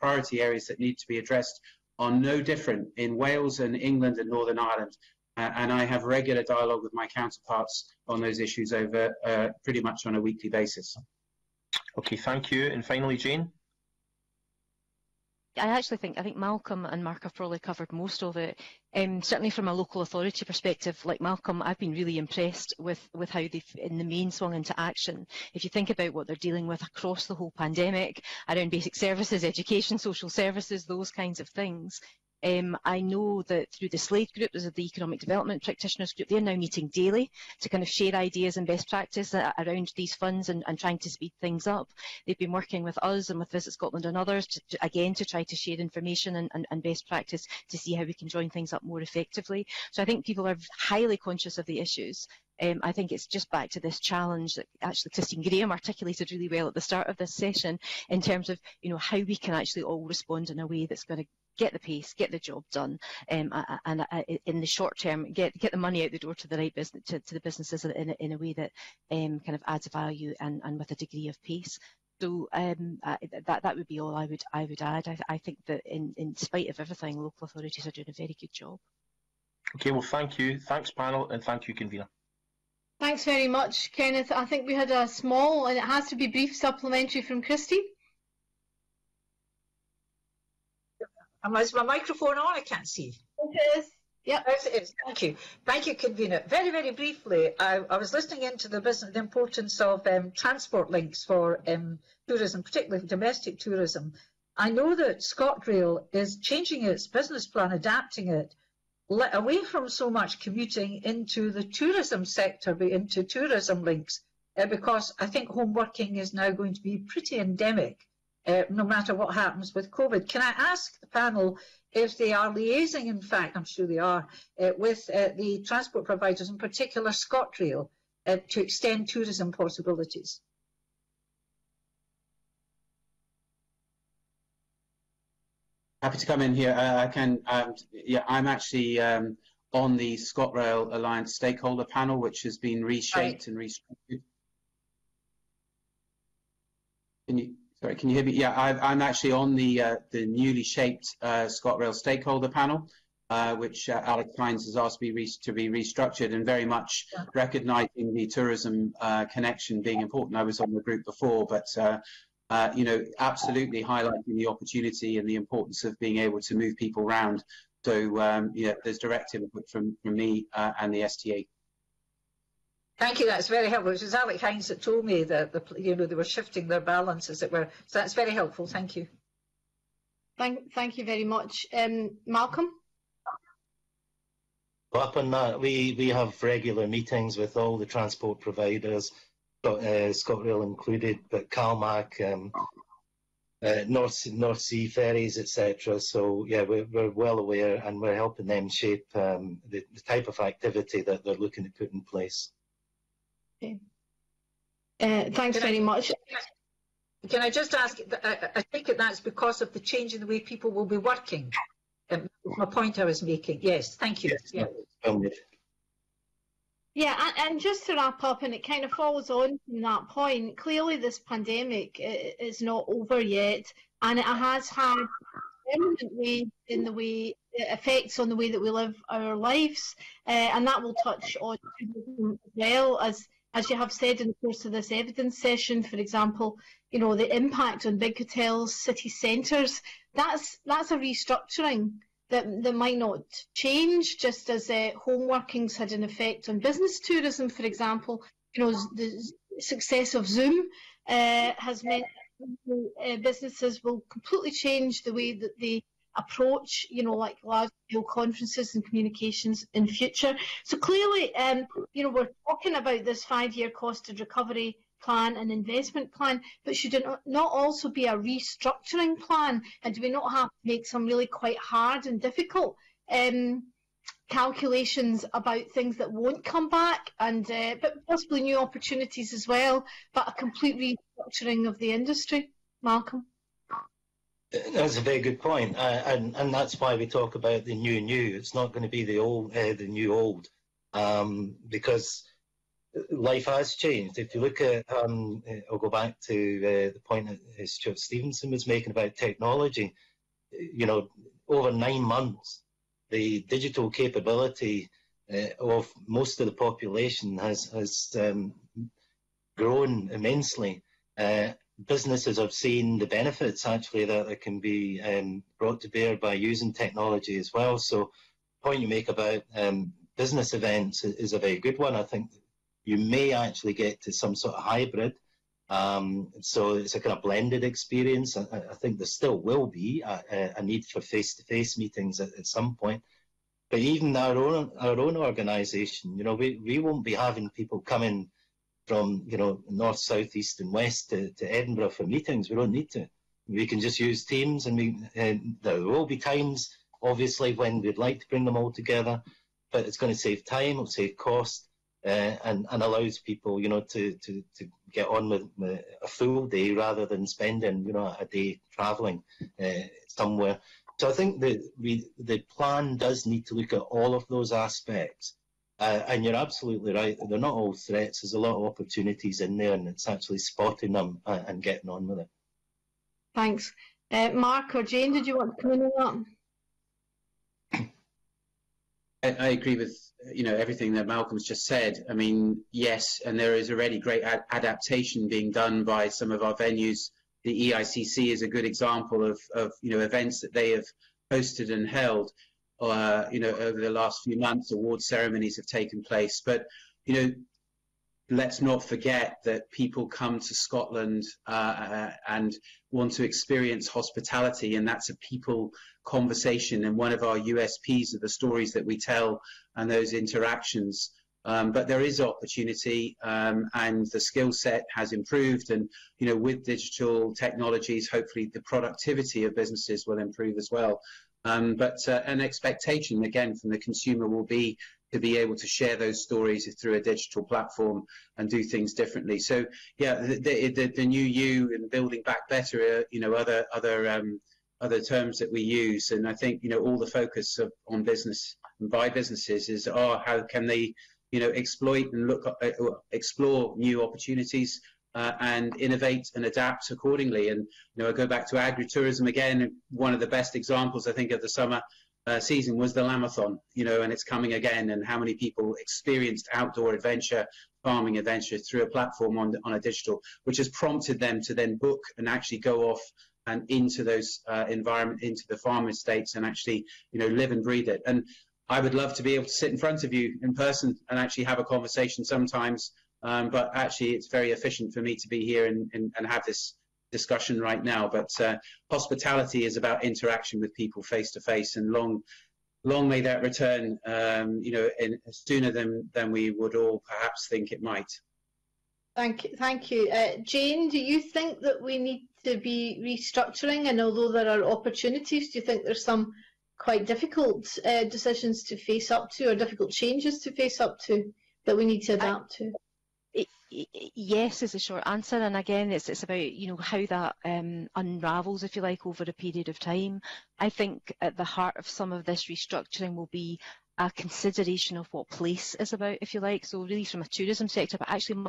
priority areas that need to be addressed are no different in Wales and England and Northern Ireland. And I have regular dialogue with my counterparts on those issues over pretty much on a weekly basis. Okay, thank you. And finally, Jane? I think Malcolm and Mark have probably covered most of it. Certainly from a local authority perspective, like Malcolm, I've been really impressed with how they've in the main swung into action. If you think about what they're dealing with across the whole pandemic, around basic services, education, social services, those kinds of things. I know that through the SLADE group, there's the Economic Development Practitioners group, they're now meeting daily to kind of share ideas and best practice around these funds and trying to speed things up. They've been working with us and with Visit Scotland and others to try to share information and best practice to see how we can join things up more effectively. So I think people are highly conscious of the issues. I think it's just back to this challenge that actually Christine Graham articulated really well at the start of this session in terms of how we can actually all respond in a way that's going to get the pace, get the job done, and in the short term, get the money out the door to the right business, to the businesses in a way that kind of adds value and with a degree of pace. So that would be all I would add. I think that in spite of everything, local authorities are doing a very good job. Okay, well, thank you. Thanks, panel, and thank you, convener. Thanks very much, Kenneth. I think we had a small, and it has to be brief, supplementary from Christy. Is my microphone on? I can't see. It is. Yep. Yes, it is. Thank you. Thank you, convener. Very, very briefly, I was listening into the importance of transport links for tourism, particularly domestic tourism. I know that ScotRail is changing its business plan, adapting it, away from so much commuting into the tourism sector, but into tourism links, because I think home working is now going to be pretty endemic. No matter what happens with COVID. Can I ask the panel if they are liaising, in fact, I'm sure they are, with the transport providers, in particular ScotRail, to extend tourism possibilities? Happy to come in here. I can. I'm actually on the ScotRail Alliance stakeholder panel, which has been reshaped and restructured. Can you hear me? Yeah, I'm actually on the newly shaped ScotRail stakeholder panel, which Alex Hines has asked me to be restructured, and very much recognising the tourism connection being important. I was on the group before, but absolutely highlighting the opportunity and the importance of being able to move people around. So there's direct input from me and the STA. Thank you. That's very helpful. It was Alex Hines that told me that they were shifting their balance, as it were. So that's very helpful. Thank you. Thank you very much, Malcolm. Well, up on that, we have regular meetings with all the transport providers, ScotRail included, but CalMac, North Sea ferries, etc. So yeah, we're well aware, and we're helping them shape the type of activity that they're looking to put in place. Okay. Thanks very much. Can I just ask, I think that's because of the change in the way people will be working. My point I was making. Yes, thank you. Yes, yeah, and just to wrap up, and it kind of follows on from that point, clearly this pandemic is not over yet, and it has had permanent effects on the way that we live our lives, and that will touch on tourism as well, as you have said in the course of this evidence session. For example, the impact on big hotels, city centres, that's a restructuring that might not change, just as home workings had an effect on business tourism, for example. You know, the success of Zoom has meant businesses will completely change the way that they approach, you know, like large-scale conferences and communications in future. So clearly, you know, we're talking about this 5-year costed recovery plan and investment plan, but should it not also be a restructuring plan? And do we not have to make some really quite hard and difficult calculations about things that won't come back, and but possibly new opportunities as well, but a complete restructuring of the industry? Malcolm? That's a very good point, and that's why we talk about the new. It's not going to be the old, the new old, because life has changed. If you look at, I'll go back to the point that Stuart Stevenson was making about technology. You know, over 9 months, the digital capability of most of the population has grown immensely. Businesses have seen the benefits actually that can be brought to bear by using technology as well. So the point you make about business events is a very good one. I think you may actually get to some sort of hybrid. So it's a kind of blended experience. I think there still will be a need for face-to-face meetings at some point. But even our own organisation, you know, we won't be having people coming from, you know, north, south, east and west to Edinburgh for meetings. We don't need to. We can just use Teams, and there will be times, obviously, when we'd like to bring them all together, but it's going to save time, it'll save cost, and allows people, you know, to get on with a full day rather than spending, you know, a day travelling somewhere. So I think that the plan does need to look at all of those aspects. And you're absolutely right, they're not all threats. There's a lot of opportunities in there, and it's actually spotting them and getting on with it. Thanks. Mark or Jane, did you want to come in on that? I agree with, you know, everything that Malcolm's just said. I mean, yes, and there is already great adaptation being done by some of our venues. The EICC is a good example of you know, events that they have hosted and held. You know, over the last few months, award ceremonies have taken place. But, you know, let's not forget that people come to Scotland and want to experience hospitality, and that's a people conversation. And one of our USPs are the stories that we tell and those interactions. But there is opportunity, and the skill set has improved. And, you know, with digital technologies, hopefully the productivity of businesses will improve as well. But an expectation, again, from the consumer will be to be able to share those stories through a digital platform and do things differently. So, yeah, the new you and building back better, you know, other terms that we use. And I think, you know, all the focus on business and by businesses is, how can they, you know, exploit and explore new opportunities and innovate and adapt accordingly. And, you know, I go back to agritourism again. One of the best examples, I think, of the summer season was the Lamathon, you know, and it's coming again. And how many people experienced outdoor adventure, farming adventure through a platform on a digital, which has prompted them to then book and actually go off and into those environment, into the farm estates, and actually, you know, live and breathe it. And I would love to be able to sit in front of you in person and actually have a conversation sometimes. But actually, it's very efficient for me to be here and have this discussion right now. But hospitality is about interaction with people face to face, and long may that return, you know, sooner than we would all perhaps think it might. Thank you. Jane, do you think that we need to be restructuring? And although there are opportunities, do you think there's some quite difficult decisions to face up to, or difficult changes to face up to, that we need to adapt to? Yes is the short answer, and again it's about, you know, how that unravels, if you like, over a period of time. I think at the heart of some of this restructuring will be a consideration of what place is about, if you like. So really from a tourism sector, but actually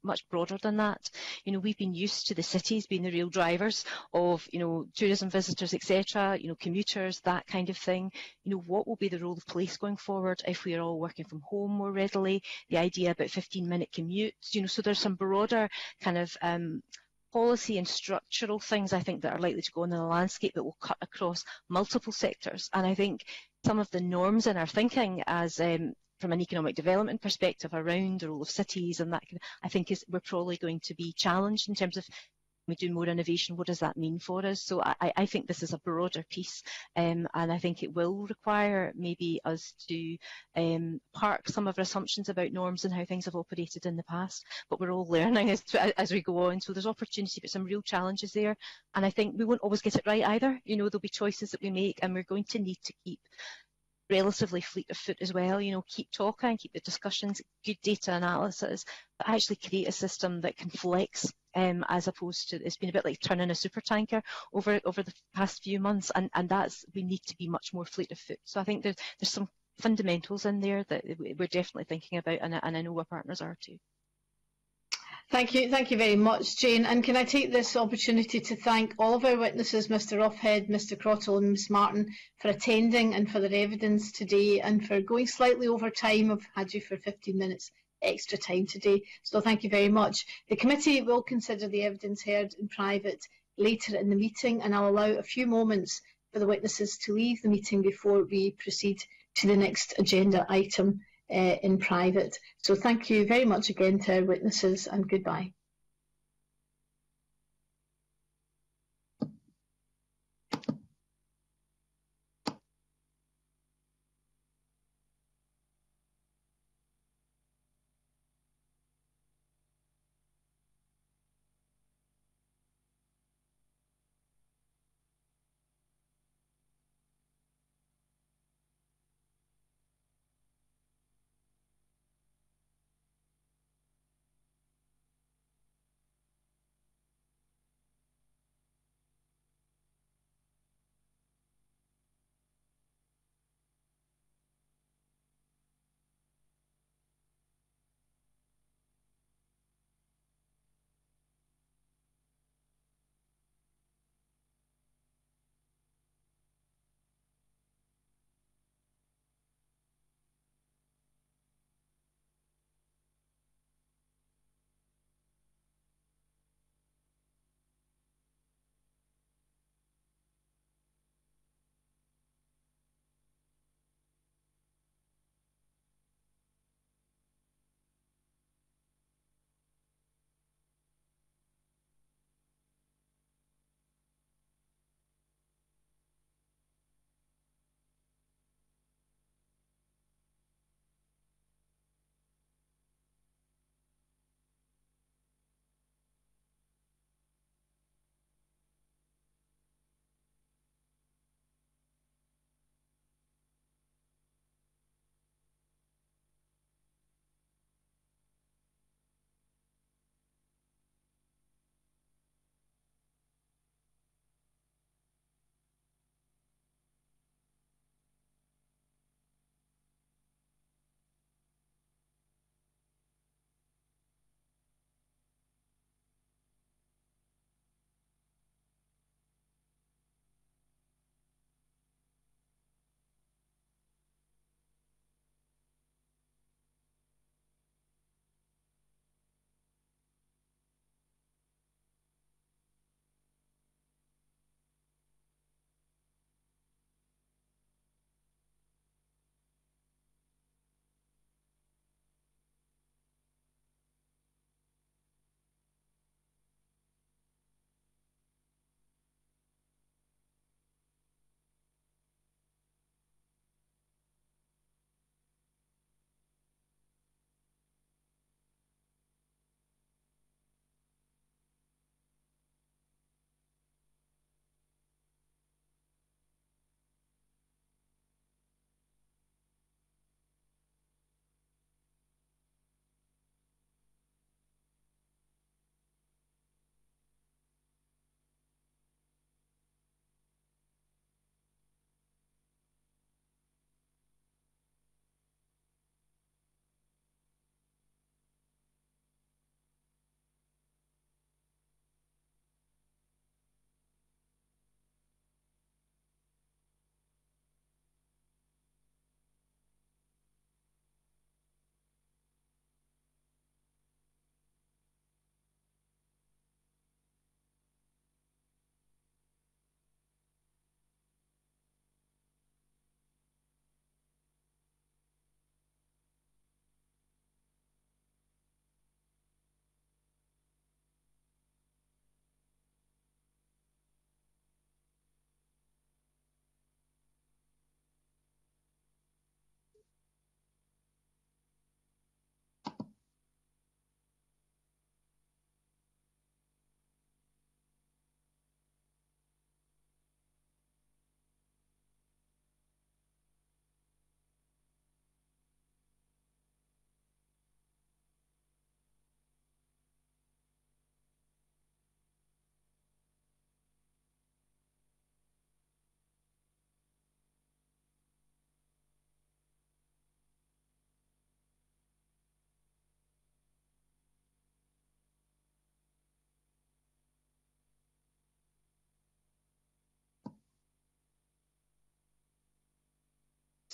much broader than that. You know, we've been used to the cities being the real drivers of, you know, tourism visitors, etc., you know, commuters, that kind of thing. You know, what will be the role of place going forward if we are all working from home more readily? The idea about 15-minute commutes, you know, so there's some broader kind of policy and structural things, I think, that are likely to go on in the landscape that will cut across multiple sectors. And I think some of the norms in our thinking as from an economic development perspective around the role of cities and that, I think we're probably going to be challenged in terms of we do more innovation, what does that mean for us? So I think this is a broader piece, and I think it will require maybe us to park some of our assumptions about norms and how things have operated in the past, but we're all learning as we go on. So there's opportunity, but some real challenges there. And I think we won't always get it right either. You know, there'll be choices that we make, and we're going to need to keep relatively fleet of foot as well, you know, keep talking, keep the discussions, good data analysis, but actually create a system that can flex as opposed to, it's been a bit like turning a super tanker over the past few months, and that's, we need to be much more fleet of foot. So I think there's some fundamentals in there that we're definitely thinking about, and I know our partners are too. Thank you very much, Jane. And can I take this opportunity to thank all of our witnesses, Mr Roughhead, Mr Crottle and Ms Martin, for attending and for their evidence today, and for going slightly over time. I've had you for 15 minutes extra time today, so thank you very much. The committee will consider the evidence heard in private later in the meeting, and I'll allow a few moments for the witnesses to leave the meeting before we proceed to the next agenda item in private. So thank you very much again to our witnesses, and goodbye.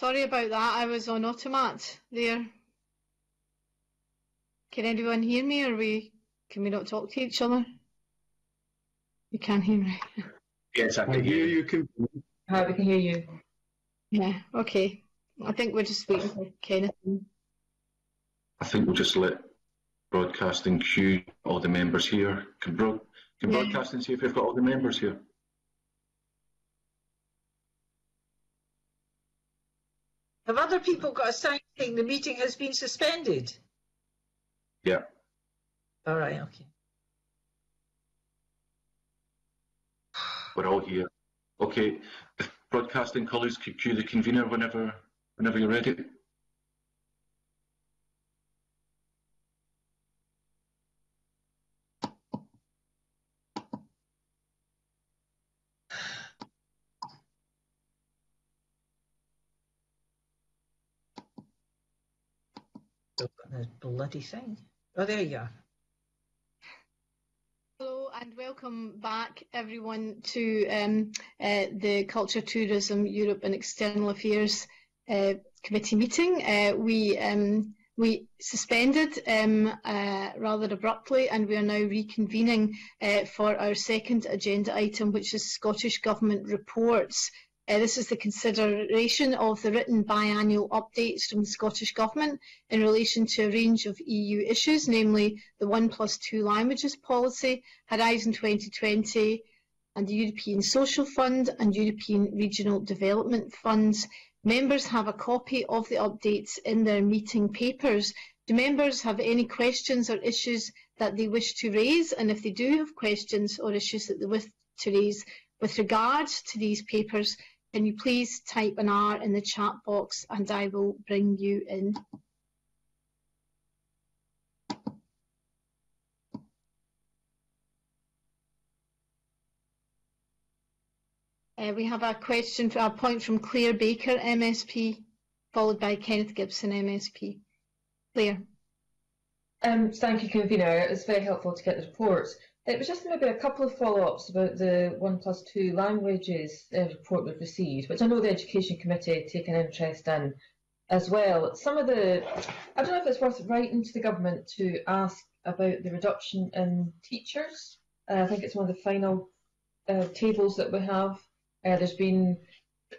Sorry about that. I was on automat there. Can anyone hear me, or can we not talk to each other? You can't hear me. Yes, I can hear you. Hi, we can hear you. Yeah, okay. I think we're just waiting for Kenneth. I think we'll just let broadcasting queue all the members here. Can broadcasting see if we've got all the members here? Have other people got a sign saying the meeting has been suspended? Yeah. All right, okay. We're all here. Okay, if broadcasting colleagues could cue the convener whenever you're ready. The bloody thing. Oh, there you are. Hello and welcome back, everyone, to the Culture, Tourism, Europe and External Affairs Committee meeting. We suspended rather abruptly, and we are now reconvening for our second agenda item, which is Scottish Government reports. This is the consideration of the written biannual updates from the Scottish Government in relation to a range of EU issues, namely the 1+2 languages policy, Horizon 2020, and the European Social Fund and European Regional Development Funds. Members have a copy of the updates in their meeting papers. Do members have any questions or issues that they wish to raise? And if they do have questions or issues that they wish to raise with regard to these papers, can you please type an R in the chat box and I will bring you in. We have a point from Claire Baker, MSP, followed by Kenneth Gibson, MSP. Claire. Thank you, Convener. It's very helpful to get the reports. It was just maybe a couple of follow-ups about the 1+2 languages report we've received, which I know the Education Committee taken interest in as well. I don't know if it's worth writing to the government to ask about the reduction in teachers. I think it's one of the final tables that we have. There's been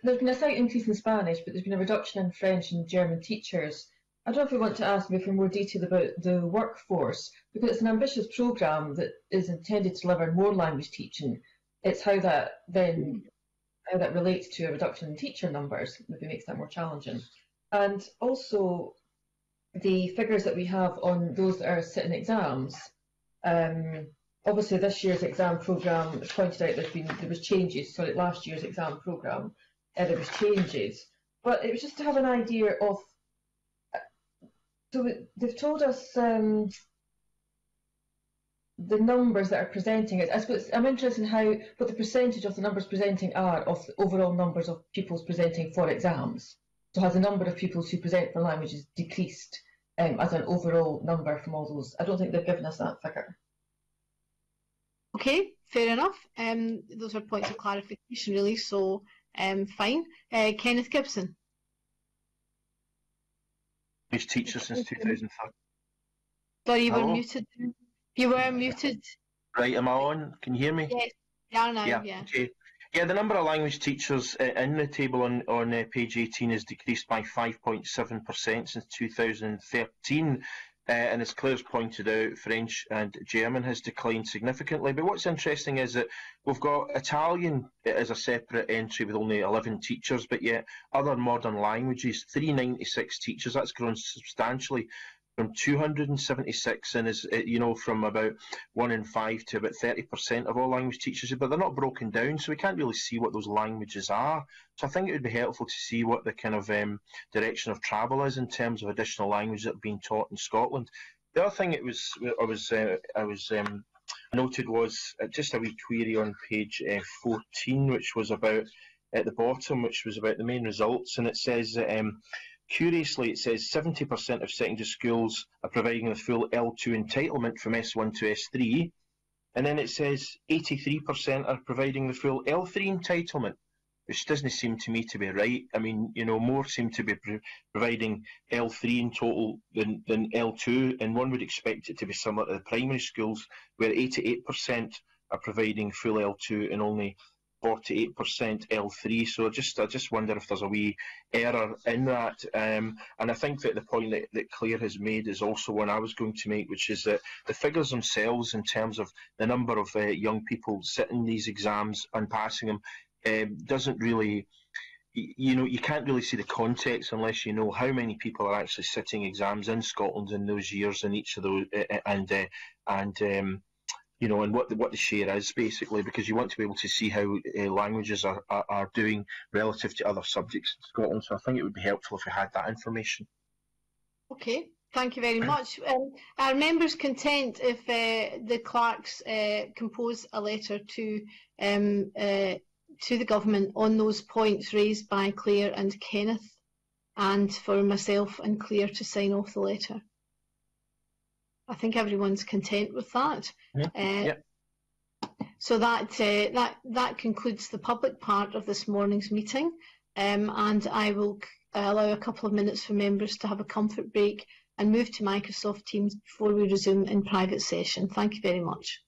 a slight increase in Spanish, but there's been a reduction in French and German teachers. I don't know if we want to ask me for more detail about the workforce, because it's an ambitious programme that is intended to deliver more language teaching. It's how that relates to a reduction in teacher numbers maybe makes that more challenging. And also the figures that we have on those that are sitting exams. Obviously this year's exam programme pointed out there was changes, sorry, last year's exam programme, there was changes. But it was just to have an idea of, so they've told us the numbers that are presenting. I suppose I'm interested in what the percentage of the numbers presenting are of the overall numbers of pupils presenting for exams. So has the number of pupils who present for languages decreased as an overall number from all those? I don't think they've given us that figure. Okay, fair enough. Those are points of clarification, really, so fine. Kenneth Gibson. Teacher since 2013. Sorry, you were muted. You were muted. Right, am I on? Can you hear me? Yes, you are now, yeah. Okay. Yeah, the number of language teachers in the table on page 18 has decreased by 5.7% since 2013. And as Claire's pointed out, French and German has declined significantly. But what's interesting is that we've got Italian as a separate entry with only 11 teachers, but yet other modern languages, 396 teachers. That's grown substantially from 276 and is, from about 1 in 5 to about 30% of all language teachers. But they're not broken down, so we can't really see what those languages are. So I think it would be helpful to see what the kind of direction of travel is in terms of additional languages that are being taught in Scotland. The other thing I noted was just a wee query on page 14, which was about at the bottom, which was about the main results, and it says that curiously, it says 70% of secondary schools are providing the full L2 entitlement from S1 to S3, and then it says 83% are providing the full L3 entitlement. which doesn't seem to me to be right. I mean, you know, more seem to be providing L3 in total than L2, and one would expect it to be similar to the primary schools, where 88% are providing full L2 and only 48% L3. So I just wonder if there's a wee error in that. And I think that the point that Claire has made is also one I was going to make, which is that the figures themselves in terms of the number of young people sitting these exams and passing them doesn't really, you know, you can't really see the context unless you know how many people are actually sitting exams in Scotland in those years in each of those, you know, and what the share is basically, because you want to be able to see how languages are doing relative to other subjects in Scotland. So I think it would be helpful if we had that information. Okay. Thank you very much. Are members content if the clerks compose a letter to the government on those points raised by Claire and Kenneth, and for myself and Claire to sign off the letter? I think everyone's content with that. Yeah. So that concludes the public part of this morning's meeting, and I will allow a couple of minutes for members to have a comfort break and move to Microsoft Teams before we resume in private session. Thank you very much.